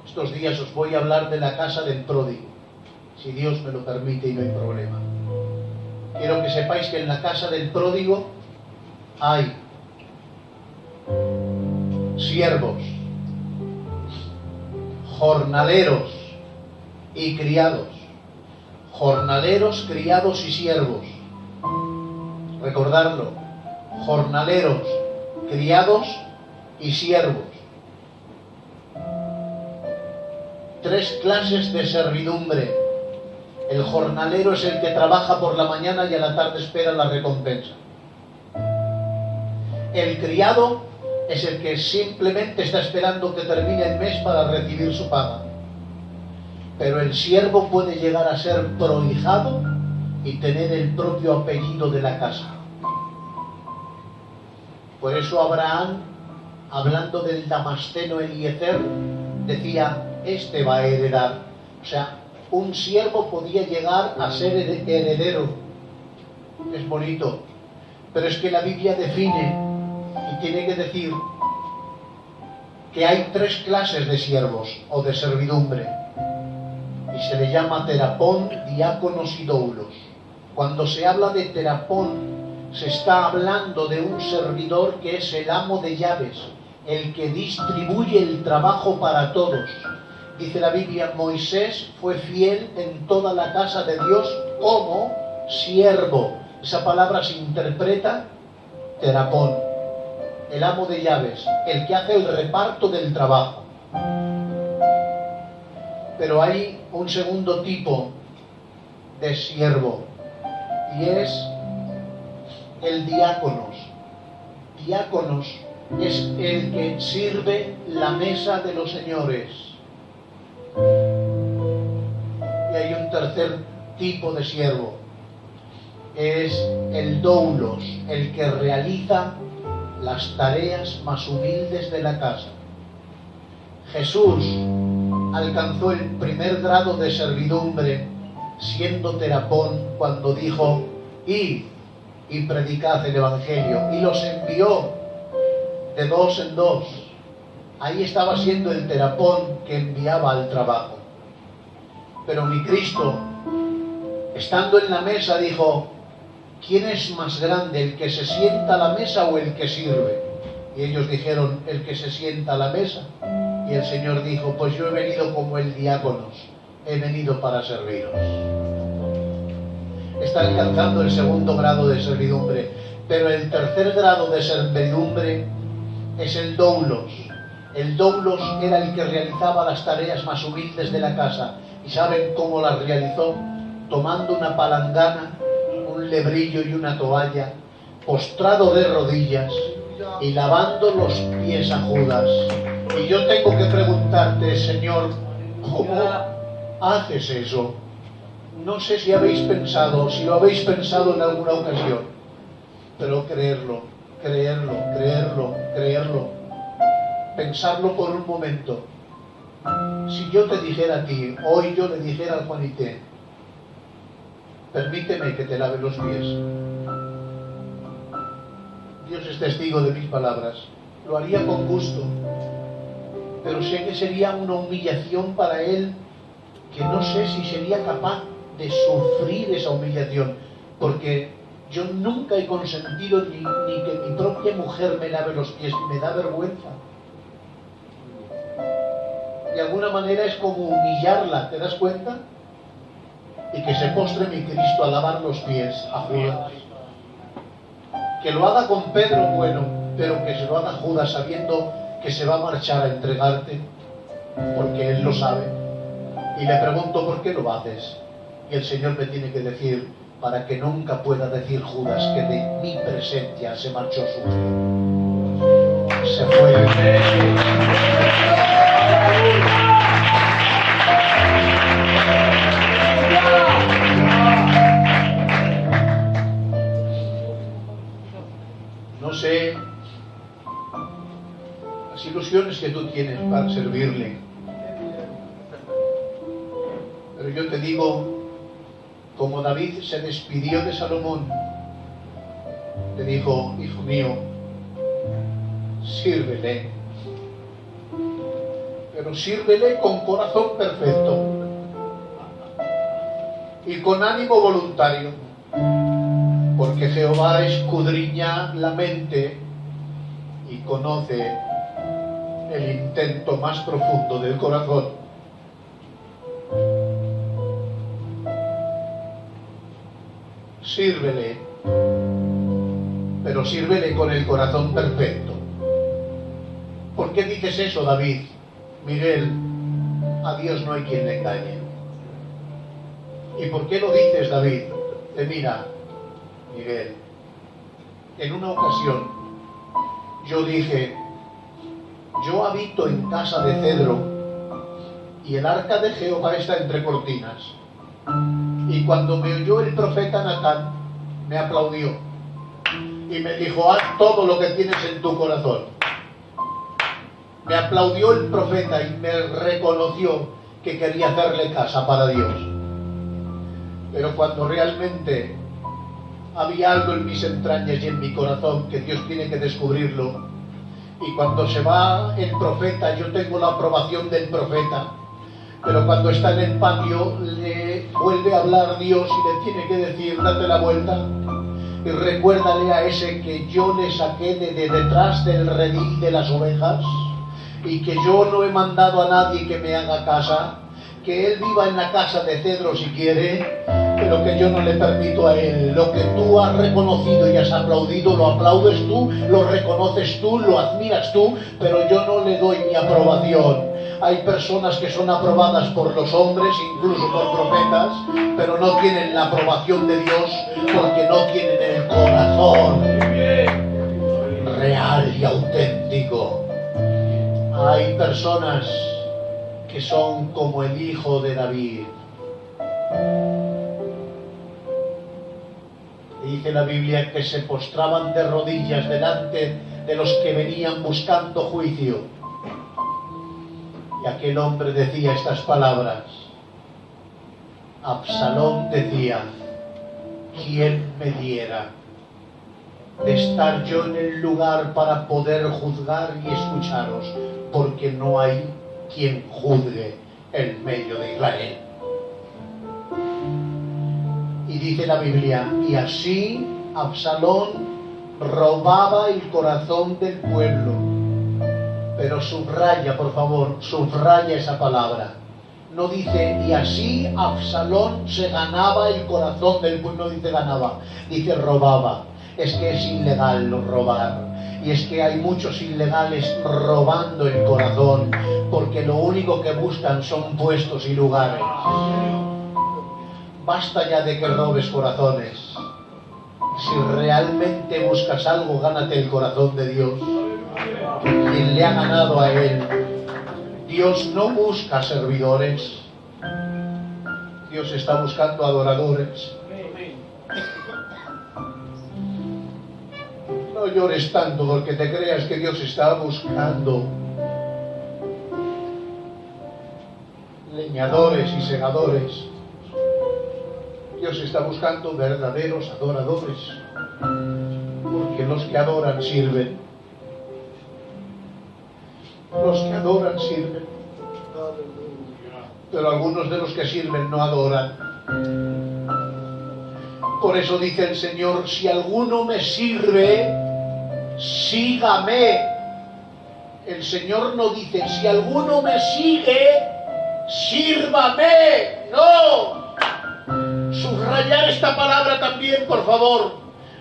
Speaker 1: Estos días os voy a hablar de la casa del pródigo, si Dios me lo permite y no hay problema. Quiero que sepáis que en la casa del pródigo hay siervos, jornaleros y criados. Jornaleros, criados y siervos. Recordadlo, jornaleros, criados y siervos. 3 clases de servidumbre. El jornalero es el que trabaja por la mañana y a la tarde espera la recompensa. El criado es el que simplemente está esperando que termine el mes para recibir su paga. Pero el siervo puede llegar a ser prohijado y tener el propio apellido de la casa. Por eso Abraham, hablando del Damasceno Eliezer, decía, este va a heredar. O sea, un siervo podía llegar a ser heredero. Es bonito. Pero es que la Biblia define y tiene que decir que hay 3 clases de siervos o de servidumbre. Y se le llama terapón, diáconos y doulos. Cuando se habla de terapón, se está hablando de un servidor que es el amo de llaves, el que distribuye el trabajo para todos. Dice la Biblia, Moisés fue fiel en toda la casa de Dios como siervo. Esa palabra se interpreta terapón, el amo de llaves, el que hace el reparto del trabajo. Pero hay un segundo tipo de siervo y es el diáconos. Diáconos es el que sirve la mesa de los señores. Y hay un tercer tipo de siervo, es el doulos, el que realiza las tareas más humildes de la casa. Jesús alcanzó el primer grado de servidumbre siendo terapón cuando dijo, id y predicad el Evangelio, y los envió de 2 en 2. Ahí estaba siendo el terapón que enviaba al trabajo. Pero mi Cristo, estando en la mesa, dijo, ¿quién es más grande, el que se sienta a la mesa o el que sirve? Y ellos dijeron, el que se sienta a la mesa. Y el Señor dijo, pues yo he venido como el diáconos, he venido para serviros. Está alcanzando el segundo grado de servidumbre, pero el tercer grado de servidumbre es el doulos. El doulos era el que realizaba las tareas más humildes de la casa. ¿Y saben cómo las realizó? Tomando una palangana, un lebrillo y una toalla, postrado de rodillas y lavando los pies a Judas. Y yo tengo que preguntarte, Señor, ¿cómo haces eso? No sé si habéis pensado, si lo habéis pensado en alguna ocasión, pero creerlo, pensarlo por un momento. Si yo te dijera a ti, hoy yo le dijera al Juanité, permíteme que te lave los pies. Dios es testigo de mis palabras. Lo haría con gusto, pero sé que sería una humillación para él, que no sé si sería capaz de sufrir esa humillación, porque yo nunca he consentido ni que mi propia mujer me lave los pies, me da vergüenza. De alguna manera es como humillarla, ¿te das cuenta? Y que se postre mi Cristo a lavar los pies a Judas. Que lo haga con Pedro, bueno, pero que se lo haga a Judas sabiendo que se va a marchar a entregarte, porque él lo sabe. Y le pregunto, ¿por qué lo haces? Y el Señor me tiene que decir, para que nunca pueda decir Judas que de mi presencia se marchó sucio. Se fue. No sé las ilusiones que tú tienes para servirle, pero yo te digo, como David se despidió de Salomón, le dijo, hijo mío, sírvele. pero sírvele con corazón perfecto y con ánimo voluntario, porque Jehová escudriña la mente y conoce el intento más profundo del corazón. Sírvele, pero sírvele con el corazón perfecto. ¿Por qué dices eso, David? Miguel, a Dios no hay quien le engañe. ¿Y por qué lo dices, David? Mira, Miguel, en una ocasión yo dije, yo habito en casa de cedro y el arca de Jehová está entre cortinas. Y cuando me oyó el profeta Natán, me aplaudió y me dijo, haz todo lo que tienes en tu corazón. Me aplaudió el profeta y me reconoció que quería hacerle casa para Dios. Pero cuando realmente había algo en mis entrañas y en mi corazón que Dios tiene que descubrirlo, y cuando se va el profeta, yo tengo la aprobación del profeta, pero cuando está en el patio le vuelve a hablar Dios y le tiene que decir, date la vuelta y recuérdale a ese que yo le saqué de detrás del redil de las ovejas y que yo no he mandado a nadie que me haga casa, que él viva en la casa de cedro si quiere, pero que yo no le permito a él. Lo que tú has reconocido y has aplaudido, lo aplaudes tú, lo reconoces tú, lo admiras tú, pero yo no le doy mi aprobación. Hay personas que son aprobadas por los hombres, incluso por profetas, pero no tienen la aprobación de Dios porque no tienen el corazón real y auténtico. Hay personas que son como el hijo de David. Dice la Biblia que se postraban de rodillas delante de los que venían buscando juicio. Y aquel hombre decía estas palabras. Absalón decía, ¿quién me diera de estar yo en el lugar para poder juzgar y escucharos? Porque no hay quien juzgue en medio de Israel. Y dice la Biblia, y así Absalón robaba el corazón del pueblo. Pero subraya, por favor, subraya esa palabra. No dice, y así Absalón se ganaba el corazón del pueblo, no dice ganaba, dice robaba. Es que es ilegal robar. Y es que hay muchos ilegales robando el corazón, porque lo único que buscan son puestos y lugares. Basta ya de que robes corazones. Si realmente buscas algo, gánate el corazón de Dios. Quien le ha ganado a Él. Dios no busca servidores. Dios está buscando adoradores. No llores tanto porque te creas que Dios está buscando leñadores y segadores. Dios está buscando verdaderos adoradores, porque los que adoran sirven. Los que adoran sirven. Pero algunos de los que sirven no adoran. Por eso dice el Señor, si alguno me sirve, sígame. El Señor no dice, si alguno me sigue, sírvame. No. Subrayar esta palabra también, por favor.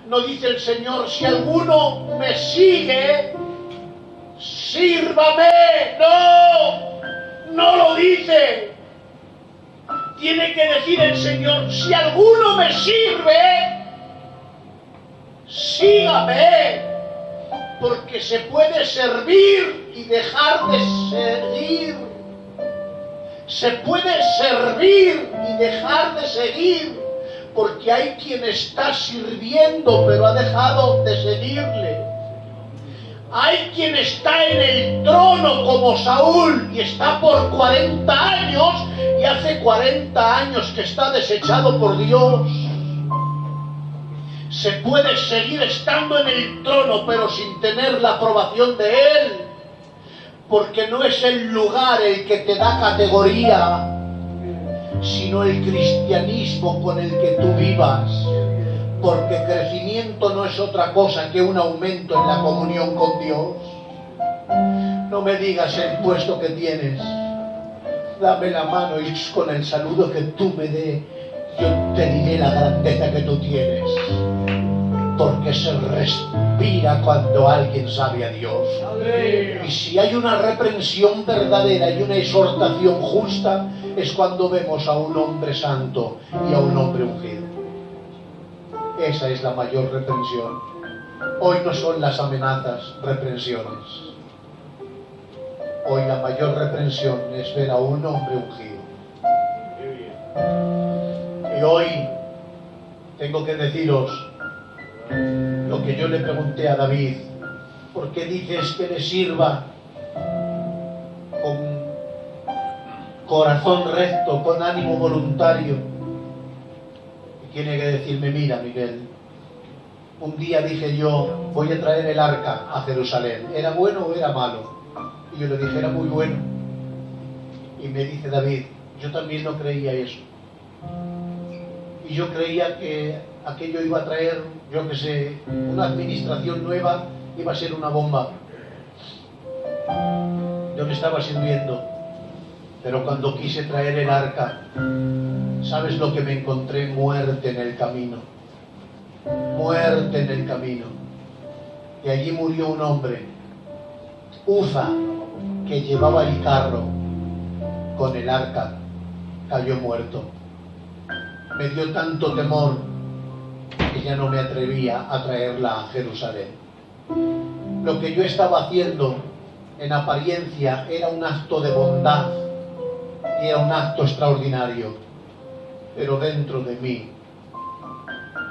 Speaker 1: No dice el Señor, si alguno me sigue, sírvame. No. No lo dice. Tiene que decir el Señor, si alguno me sirve, sígame, porque se puede servir y dejar de seguir. Se puede servir y dejar de seguir, porque hay quien está sirviendo pero ha dejado de seguirle. Hay quien está en el trono como Saúl y está por 40 años y hace 40 años que está desechado por Dios. Se puede seguir estando en el trono pero sin tener la aprobación de Él, porque no es el lugar el que te da categoría, sino el cristianismo con el que tú vivas. Porque crecimiento no es otra cosa que un aumento en la comunión con Dios. No me digas el puesto que tienes. Dame la mano y con el saludo que tú me des, yo te diré la grandeza que tú tienes. Porque se respira cuando alguien sabe a Dios. Y si hay una reprensión verdadera y una exhortación justa, es cuando vemos a un hombre santo y a un hombre ungido. Esa es la mayor reprensión. Hoy no son las amenazas, reprensiones. Hoy la mayor reprensión es ver a un hombre ungido. Y hoy tengo que deciros lo que yo le pregunté a David: ¿por qué dices que le sirva con corazón recto, con ánimo voluntario? Y tiene que decirme: mira, Miguel, un día dije yo, voy a traer el arca a Jerusalén. ¿Era bueno o era malo? Y yo le dije: era muy bueno. Y me dice David: yo también no creía eso. Y yo creía que aquello iba a traer, yo que sé, una administración nueva, iba a ser una bomba. Yo me estaba sirviendo, pero cuando quise traer el arca, ¿sabes lo que me encontré? Muerte en el camino. Muerte en el camino. Y allí murió un hombre, Uza, que llevaba el carro con el arca, cayó muerto. Me dio tanto temor que ya no me atrevía a traerla a Jerusalén. Lo que yo estaba haciendo en apariencia era un acto de bondad y era un acto extraordinario, pero dentro de mí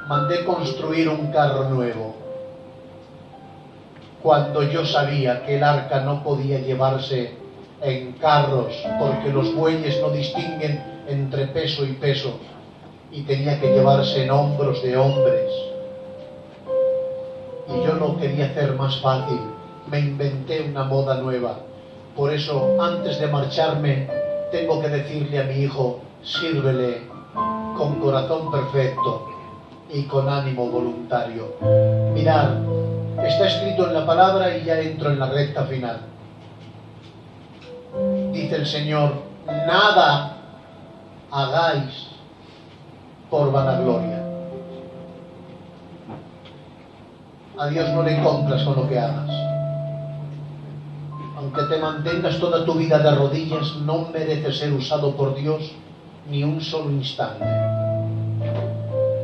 Speaker 1: mandé construir un carro nuevo cuando yo sabía que el arca no podía llevarse en carros porque los bueyes no distinguen entre peso y peso, y tenía que llevarse en hombros de hombres. Y yo lo quería hacer más fácil, me inventé una moda nueva. Por eso, antes de marcharme, tengo que decirle a mi hijo: sírvele con corazón perfecto y con ánimo voluntario. Mirad, está escrito en la palabra, y ya entro en la recta final. Dice el Señor: nada hagáis por vanagloria. A Dios no le compras con lo que hagas. Aunque te mantengas toda tu vida de rodillas, no mereces ser usado por Dios ni un solo instante.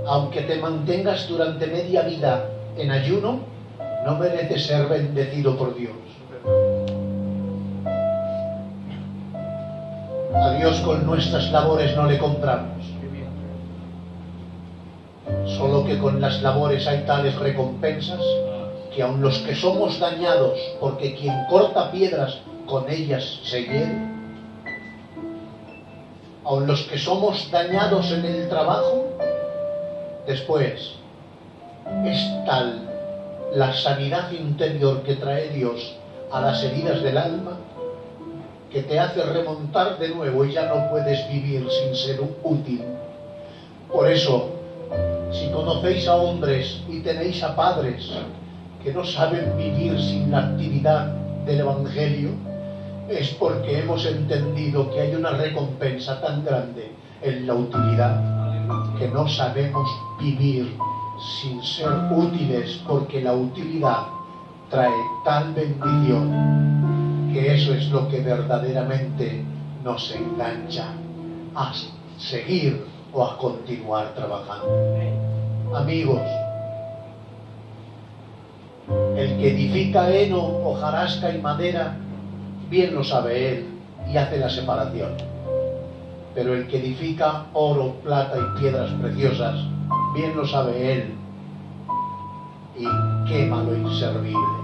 Speaker 1: Aunque te mantengas durante media vida en ayuno, no mereces ser bendecido por Dios. A Dios con nuestras labores no le compramos. Solo que con las labores hay tales recompensas que aun los que somos dañados, porque quien corta piedras con ellas se hiere, aun los que somos dañados en el trabajo, después es tal la sanidad interior que trae Dios a las heridas del alma, que te hace remontar de nuevo y ya no puedes vivir sin ser útil. Por eso, si conocéis a hombres y tenéis a padres que no saben vivir sin la actividad del Evangelio, es porque hemos entendido que hay una recompensa tan grande en la utilidad, que no sabemos vivir sin ser útiles, porque la utilidad trae tal bendición que eso es lo que verdaderamente nos engancha a seguir o a continuar trabajando. Amigos, el que edifica heno, hojarasca y madera, bien lo sabe él y hace la separación. Pero el que edifica oro, plata y piedras preciosas, bien lo sabe él y quema lo inservible.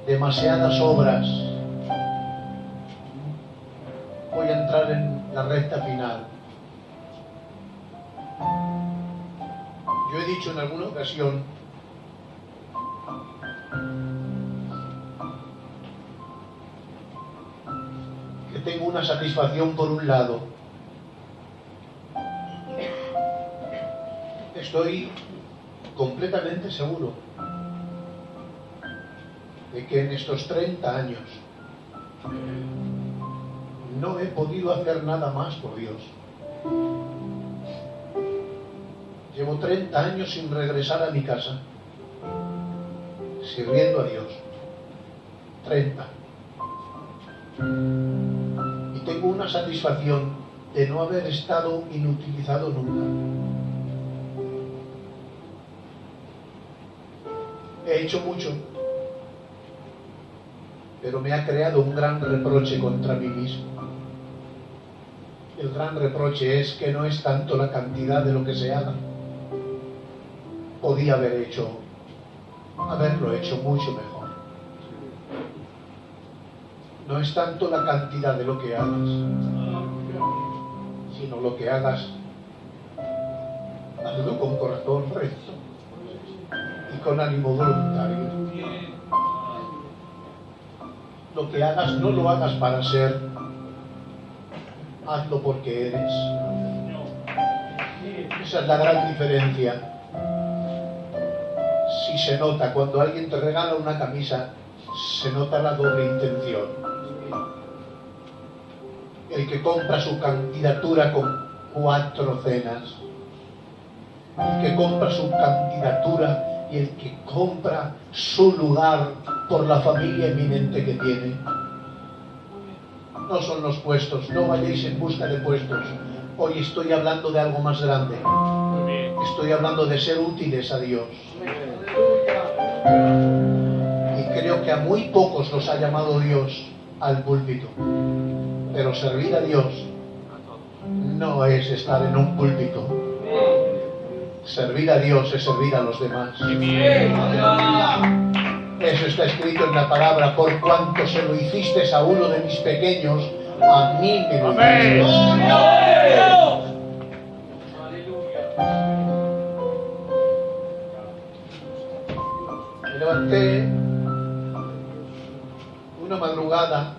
Speaker 1: Demasiadas obras. Voy a entrar en la recta final. Yo he dicho en alguna ocasión tengo una satisfacción por un lado. Estoy completamente seguro de que en estos 30 años no he podido hacer nada más por Dios. Llevo 30 años sin regresar a mi casa, sirviendo a Dios. 30. Y tengo una satisfacción de no haber estado inutilizado nunca. He hecho mucho, pero me ha creado un gran reproche contra mí mismo. El gran reproche es que no es tanto la cantidad de lo que se haga. Podía haberlo hecho mucho mejor. No es tanto la cantidad de lo que hagas, sino lo que hagas, hazlo con corazón recto y con ánimo voluntario. Lo que hagas, no lo hagas para ser, hazlo porque eres. Esa es la gran diferencia. Si se nota, cuando alguien te regala una camisa, se nota la doble intención. El que compra su candidatura con 4 cenas, el que compra su candidatura y el que compra su lugar por la familia eminente que tiene. No son los puestos, no vayáis en busca de puestos. Hoy estoy hablando de algo más grande. Estoy hablando de ser útiles a Dios. Y creo que a muy pocos los ha llamado Dios al púlpito. Pero servir a Dios no es estar en un púlpito. Servir a Dios es servir a los demás. Eso está escrito en la palabra: por cuanto se lo hiciste a uno de mis pequeños, a mí me lo hiciste. Me levanté una madrugada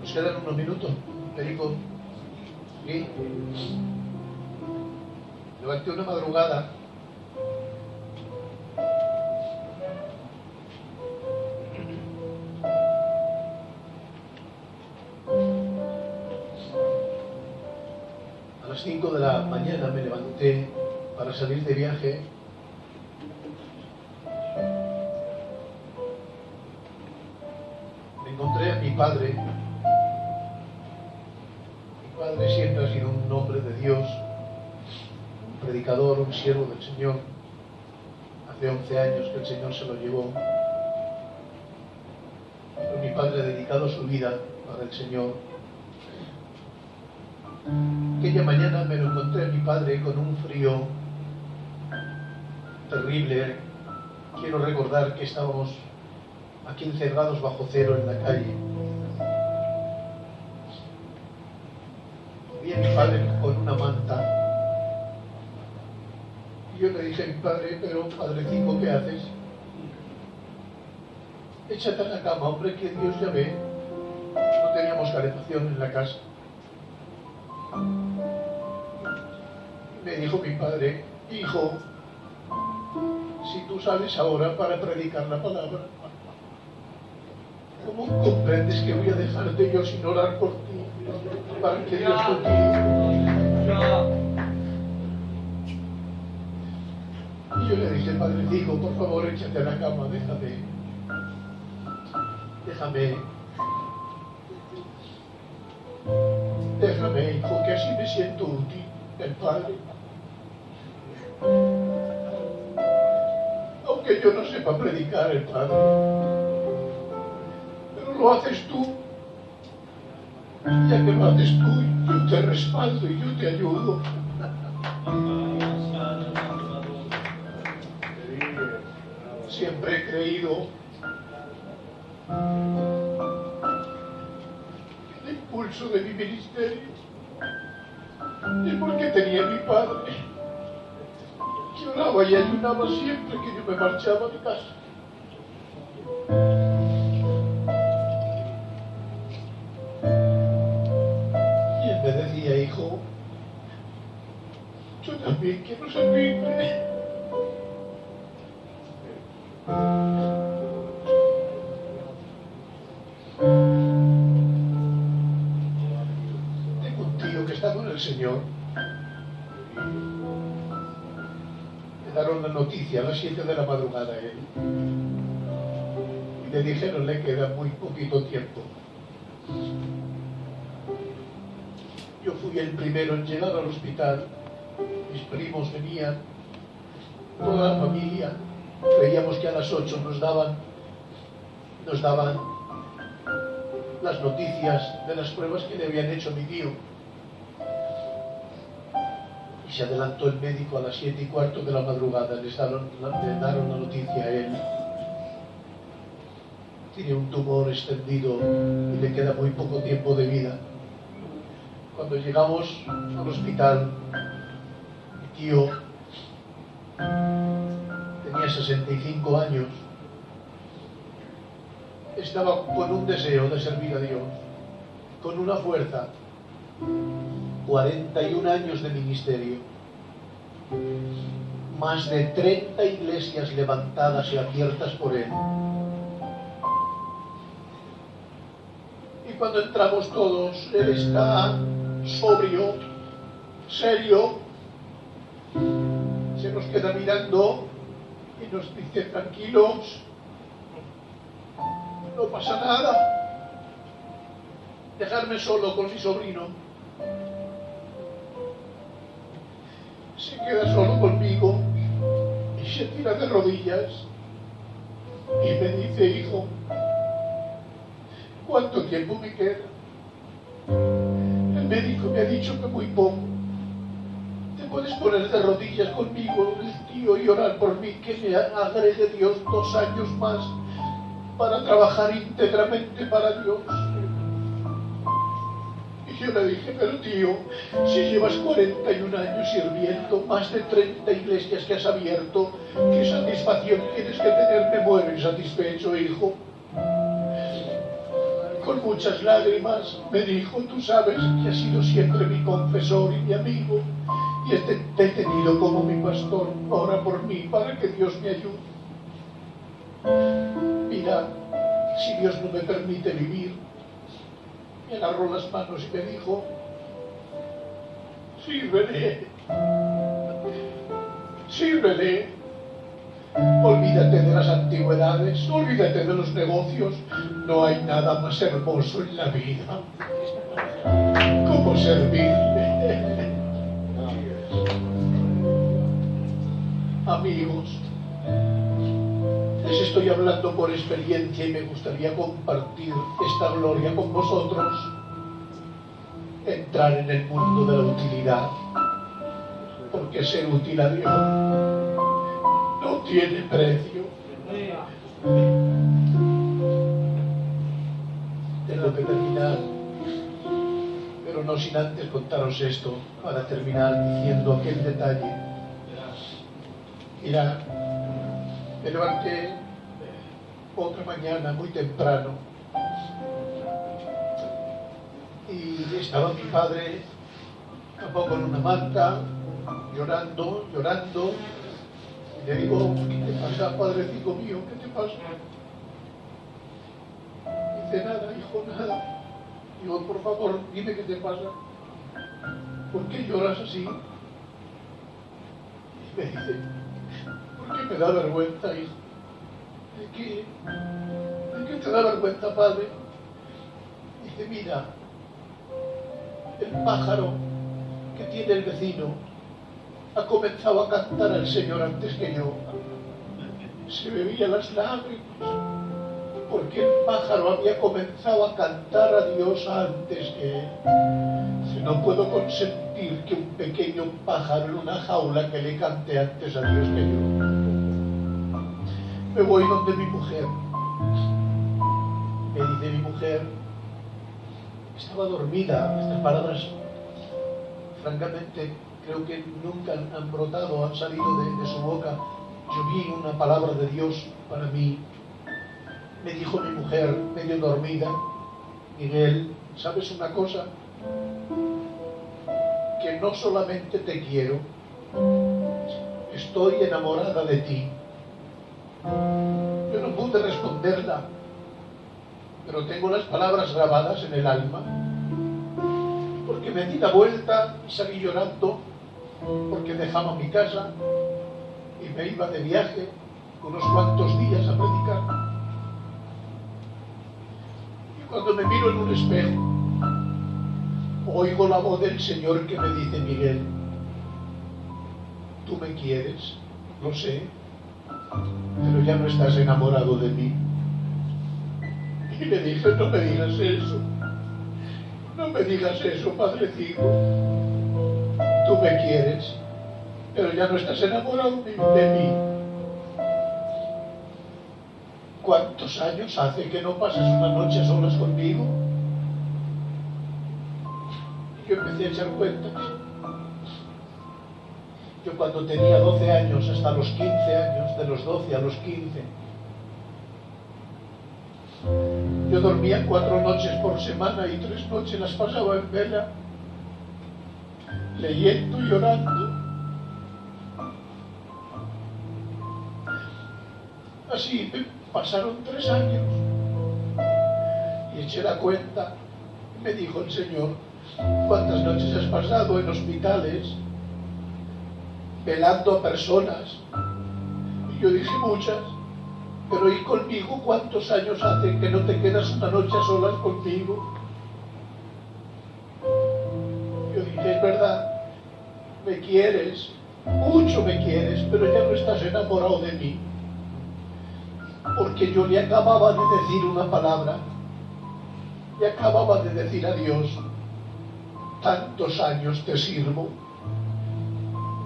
Speaker 1: ¿Nos quedan unos minutos, Perico? ¿Sí? Levanté una madrugada a las 5 de la mañana. Me levanté para salir de viaje. Me encontré a mi padre. Mi padre siempre ha sido un hombre de Dios, un predicador, un siervo del Señor. Hace 11 años que el Señor se lo llevó. Pero mi padre ha dedicado su vida para el Señor. Aquella mañana me lo encontré a mi padre con un frío terrible. Quiero recordar que estábamos a 15 grados bajo cero en la calle. Vi a mi padre con una manta. Y yo le dije a mi padre: pero padrecito, ¿qué haces? Échate a la cama, hombre, que Dios ya ve. No teníamos calefacción en la casa. Me dijo mi padre: hijo, si tú sales ahora para predicar la palabra, ¿cómo comprendes que voy a dejarte yo sin orar por ti, para que Dios te utilice? Y yo le dije: padrecito, por favor, échate a la cama, déjame, hijo, que así me siento útil, el Padre. Aunque yo no sepa predicar, el Padre, pero lo haces tú. Ya que lo haces tú, yo te respaldo y yo te ayudo. Siempre he creído el impulso de mi ministerio y porque tenía a mi padre que oraba y ayunaba siempre que yo me marchaba de casa. dijo, yo también quiero servirle. Tengo un tío que está con el Señor. Le dieron la noticia a las 7 de la madrugada a él. Y le dijeron, le queda muy poquito tiempo. Yo fui el primero en llegar al hospital. Mis primos venían, toda la familia. Creíamos que a las 8 nos daban las noticias de las pruebas que le habían hecho a mi tío. Y se adelantó el médico a las 7:15 de la madrugada. Le daron la noticia a él. Tiene un tumor extendido y le queda muy poco tiempo de vida. Cuando llegamos al hospital, mi tío tenía 65 años. Estaba con un deseo de servir a Dios, con una fuerza. 41 años de ministerio, más de 30 iglesias levantadas y abiertas por él. Y cuando entramos todos, él está sobrio, serio, se nos queda mirando y nos dice, tranquilos, no pasa nada, dejarme solo con mi sobrino. Se queda solo conmigo y se tira de rodillas y me dice, hijo, ¿cuánto tiempo me queda? El médico me ha dicho que muy poco. ¿Te puedes poner de rodillas conmigo, tío, y orar por mí, que me agregue Dios 2 años más para trabajar íntegramente para Dios? Y yo le dije, pero tío, si llevas 41 años sirviendo, más de 30 iglesias que has abierto, ¿qué satisfacción tienes que tener? Me muero insatisfecho, hijo. Con muchas lágrimas me dijo, tú sabes que has sido siempre mi confesor y mi amigo, y te he tenido como mi pastor. Ora por mí para que Dios me ayude. Mira, si Dios no me permite vivir, me agarró las manos y me dijo, sírvele, sírvele, olvídate de las antigüedades, olvídate de los negocios, no hay nada más hermoso en la vida como servirle. Amigos, les estoy hablando por experiencia y me gustaría compartir esta gloria con vosotros. Entrar en el mundo de la utilidad, porque ser útil a Dios no tiene precio. Tengo que terminar, pero no sin antes contaros esto, para terminar diciendo aquel detalle. Mira, me levanté otra mañana muy temprano y estaba mi padre tapado con una manta, llorando, y le digo, ¿qué te pasa, padrecito mío? ¿Qué te pasa? Dice, nada, hijo, nada. Digo, por favor, dime qué te pasa. ¿Por qué lloras así? Y me dice, ¿por qué me da vergüenza, hijo? ¿De qué te da vergüenza, padre? Dice, mira, el pájaro que tiene el vecino ha comenzado a cantar al Señor antes que yo. Se me veían las lágrimas, porque el pájaro había comenzado a cantar a Dios antes que él. Si no puedo consentir que un pequeño pájaro en una jaula que le cante antes a Dios que yo. Me voy donde mi mujer. Me dice mi mujer, estaba dormida. Estas palabras, francamente, creo que nunca han brotado, han salido de su boca. Yo vi una palabra de Dios para mí. Me dijo mi mujer, medio dormida, Miguel, ¿sabes una cosa? que no solamente te quiero, estoy enamorada de ti. Yo no pude responderla, pero tengo las palabras grabadas en el alma, porque me di la vuelta y salí llorando, porque dejaba mi casa y me iba de viaje unos cuantos días a predicar. Y cuando me miro en un espejo, oigo la voz del Señor que me dice: Miguel, tú me quieres, lo sé, pero ya no estás enamorado de mí. Y le dije: no me digas eso, no me digas eso, padrecito. Tú me quieres, pero ya no estás enamorado de mí. ¿Cuántos años hace que no pasas una noche a solas conmigo? Yo empecé a echar cuentas. Yo cuando tenía 12 años hasta los 15 años, de los 12 a los 15, yo dormía 4 noches por semana y 3 noches las pasaba en vela, leyendo y llorando. Así pasaron 3 años y eché la cuenta y me dijo el Señor: ¿cuántas noches has pasado en hospitales velando a personas? Y yo dije: muchas. Pero ¿y conmigo cuántos años hace que no te quedas una noche a solas conmigo? Yo dije: es verdad, me quieres, mucho me quieres, pero ya no estás enamorado de mí. Porque yo le acababa de decir una palabra, le acababa de decir a Dios: tantos años te sirvo,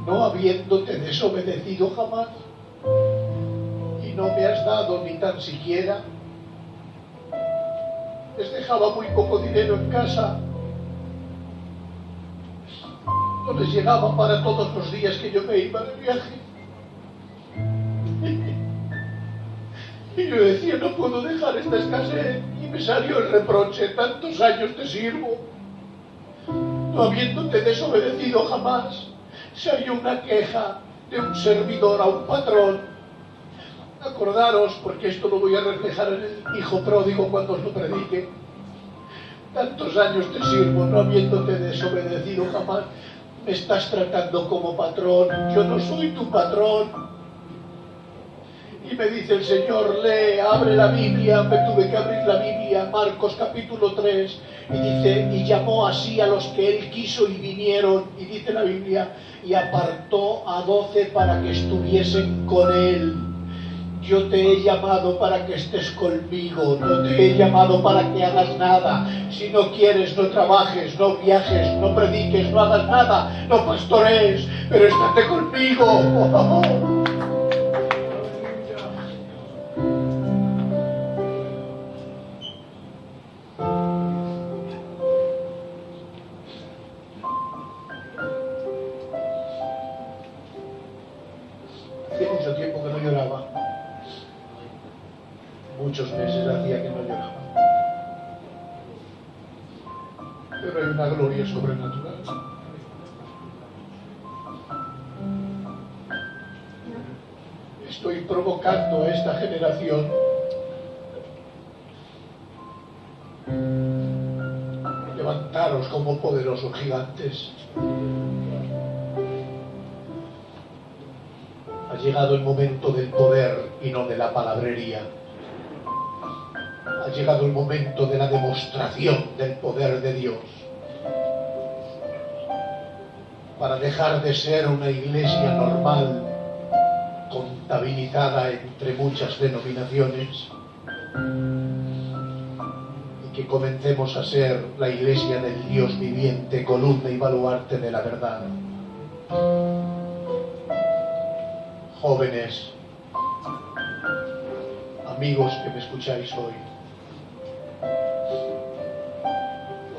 Speaker 1: no habiéndote desobedecido jamás, y no me has dado ni tan siquiera. Les dejaba muy poco dinero en casa, no les llegaba para todos los días que yo me iba de viaje. Y yo decía: no puedo dejar esta escasez. Y me salió el reproche: tantos años te sirvo, no habiéndote desobedecido jamás. Salió una queja de un servidor a un patrón. Acordaros, porque esto lo voy a reflejar en el hijo pródigo cuando os lo predique. Tantos años te sirvo, no habiéndote desobedecido jamás. Me estás tratando como patrón, yo no soy tu patrón. Y me dice el Señor: lee, abre la Biblia. Me tuve que abrir la Biblia, Marcos capítulo 3, y dice: y llamó así a los que él quiso y vinieron, y dice la Biblia: y apartó a 12 para que estuviesen con él. Yo te he llamado para que estés conmigo, no te he llamado para que hagas nada. Si no quieres, no trabajes, no viajes, no prediques, no hagas nada, no pastorees, pero estate conmigo. Mucho tiempo que no lloraba, muchos meses hacía que no lloraba, pero hay una gloria sobrenatural. Estoy provocando a esta generación levantaros como poderosos gigantes. Ha llegado el momento del poder y no de la palabrería. Ha llegado el momento de la demostración del poder de Dios. Para dejar de ser una iglesia normal, contabilizada entre muchas denominaciones, y que comencemos a ser la iglesia del Dios viviente, columna y baluarte de la verdad. Jóvenes, amigos que me escucháis hoy,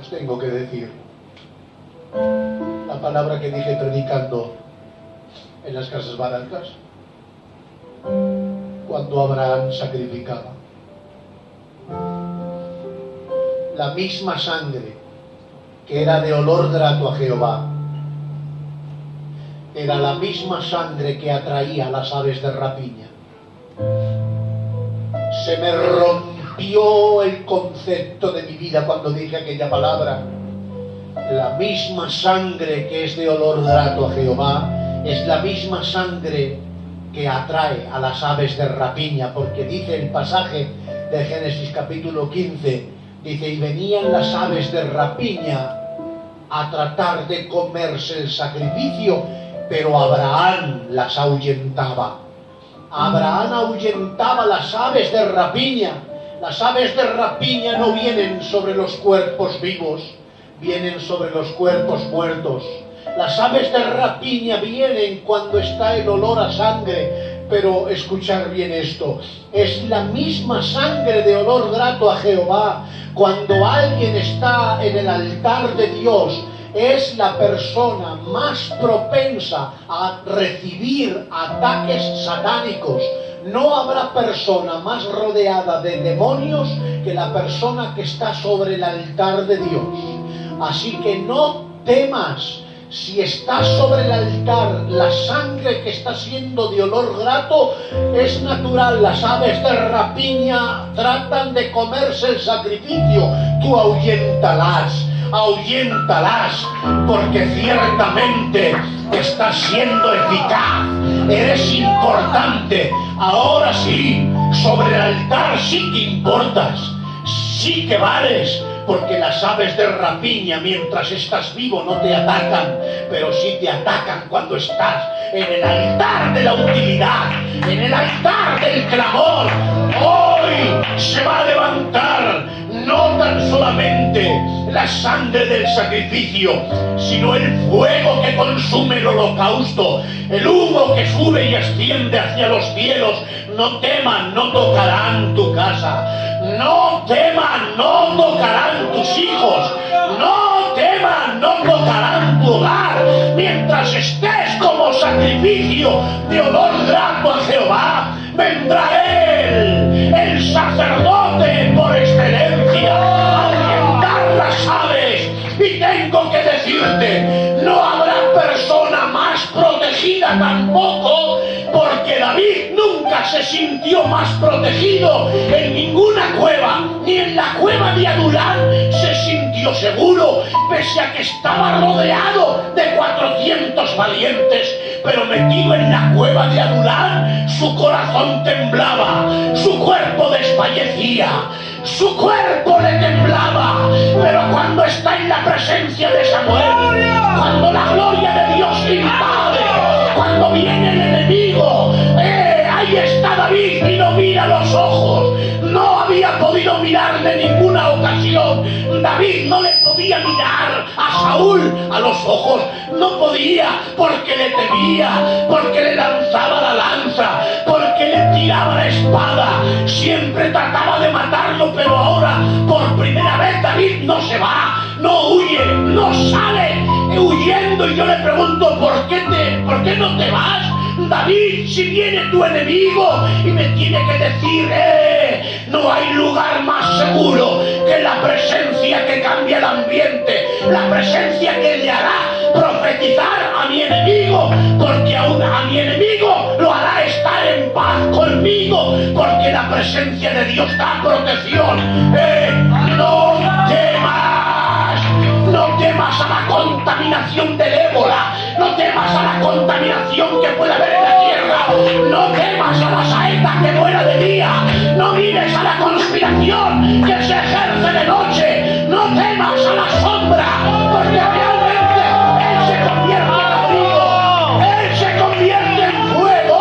Speaker 1: os tengo que decir la palabra que dije predicando en las casas baratas, cuando Abraham sacrificaba. La misma sangre que era de olor grato a Jehová era la misma sangre que atraía a las aves de rapiña. Se me rompió el concepto de mi vida cuando dije aquella palabra. La misma sangre que es de olor grato a Jehová es la misma sangre que atrae a las aves de rapiña, porque dice el pasaje de Génesis capítulo 15, dice, y venían las aves de rapiña a tratar de comerse el sacrificio, pero Abraham las ahuyentaba. Abraham ahuyentaba las aves de rapiña. Las aves de rapiña no vienen sobre los cuerpos vivos, vienen sobre los cuerpos muertos. Las aves de rapiña vienen cuando está el olor a sangre, pero escuchar bien esto, es la misma sangre de olor grato a Jehová. Cuando alguien está en el altar de Dios, es la persona más propensa a recibir ataques satánicos. No habrá persona más rodeada de demonios que la persona que está sobre el altar de Dios. Así que no temas. Si estás sobre el altar, la sangre que está siendo de olor grato es natural. Las aves de rapiña tratan de comerse el sacrificio. Tú ahuyéntalas, porque ciertamente estás siendo eficaz. Eres importante. Ahora sí, sobre el altar sí que importas, sí que vales. Porque las aves de rapiña, mientras estás vivo, no te atacan, pero sí te atacan cuando estás en el altar de la utilidad, en el altar del clamor. Hoy se va a levantar no tan solamente la sangre del sacrificio, sino el fuego que consume el holocausto, el humo que sube y asciende hacia los cielos. No teman, no tocarán tu casa. No teman, no tocarán tus hijos. No teman, no tocarán tu hogar. Mientras estés como sacrificio de olor grato a Jehová, vendrá Él, el sacerdote por excelencia, a ahuyentar las aves. Y tengo que decirte, no habrá persona más protegida tampoco, porque David nunca se sintió más protegido en ninguna cueva, ni en la cueva de Adulán se sintió seguro, pese a que estaba rodeado de 400 valientes. Pero metido en la cueva de Adulán, su corazón temblaba, su cuerpo desfallecía, su cuerpo le temblaba. Pero cuando está en la presencia de Samuel, cuando la gloria de Dios invade, cuando viene el enemigo, ahí está David y lo mira a los ojos. No había podido mirarle en ninguna ocasión. David no le podía mirar a Saúl a los ojos, no podía, porque le temía, porque le lanzaba la lanza, porque le tiraba la espada, siempre trataba de matarlo. Pero ahora, por primera vez, David no se va, no huye, no sale huyendo. Y yo le pregunto, ¿por qué no te vas, David, si viene tu enemigo? Y me tiene que decir, no hay lugar más seguro que la presencia que cambia el ambiente, la presencia que le hará profetizar a mi enemigo, porque aún a mi enemigo lo hará estar en paz conmigo, porque la presencia de Dios da protección. No temas, no temas a la contaminación del ébola, no temas a la contaminación que pueda haber en la tierra, no temas a la saeta que muera de día, no mires a la conspiración que se ejerce de noche, no temas a la sombra, porque realmente Él se convierte en abrigo, Él se convierte en fuego.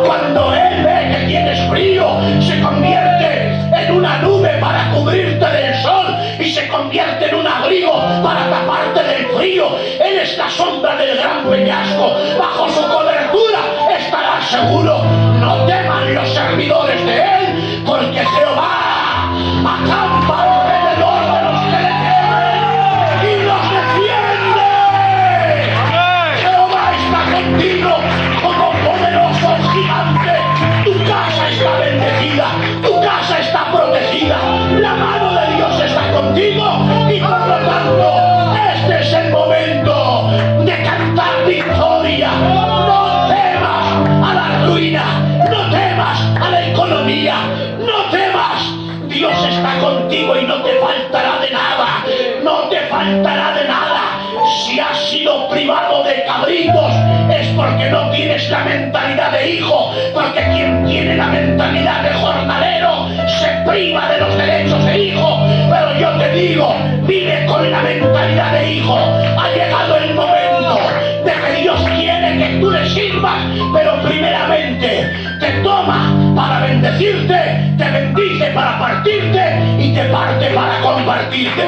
Speaker 1: Cuando Él ve que tienes frío, se convierte en una nube para cubrirte del sol, y se convierte en un abrigo para taparte del frío. Él es la sombra del gran peñasco, bajo su cobertura estarás seguro. No teman los servidores de Él, porque Jehová acampa alrededor de los que le temen y los defiende. Jehová está contigo como poderoso gigante. Tu casa está bendecida, tu casa está protegida, la mano de Dios está contigo, y por lo tanto este es el momento de cantar victoria.
Speaker 2: contigo y no te faltará de nada, no te faltará de nada. Si has sido privado de cabritos es porque no tienes la mentalidad de hijo, porque quien tiene la mentalidad de jornalero se priva de los derechos de hijo. Pero yo te digo, vive con la mentalidad de hijo. Ha llegado el momento de que Dios quiere que tú le sirvas, pero primeramente te toma para bendecirte, te bendice para partirte y te parte para compartirte.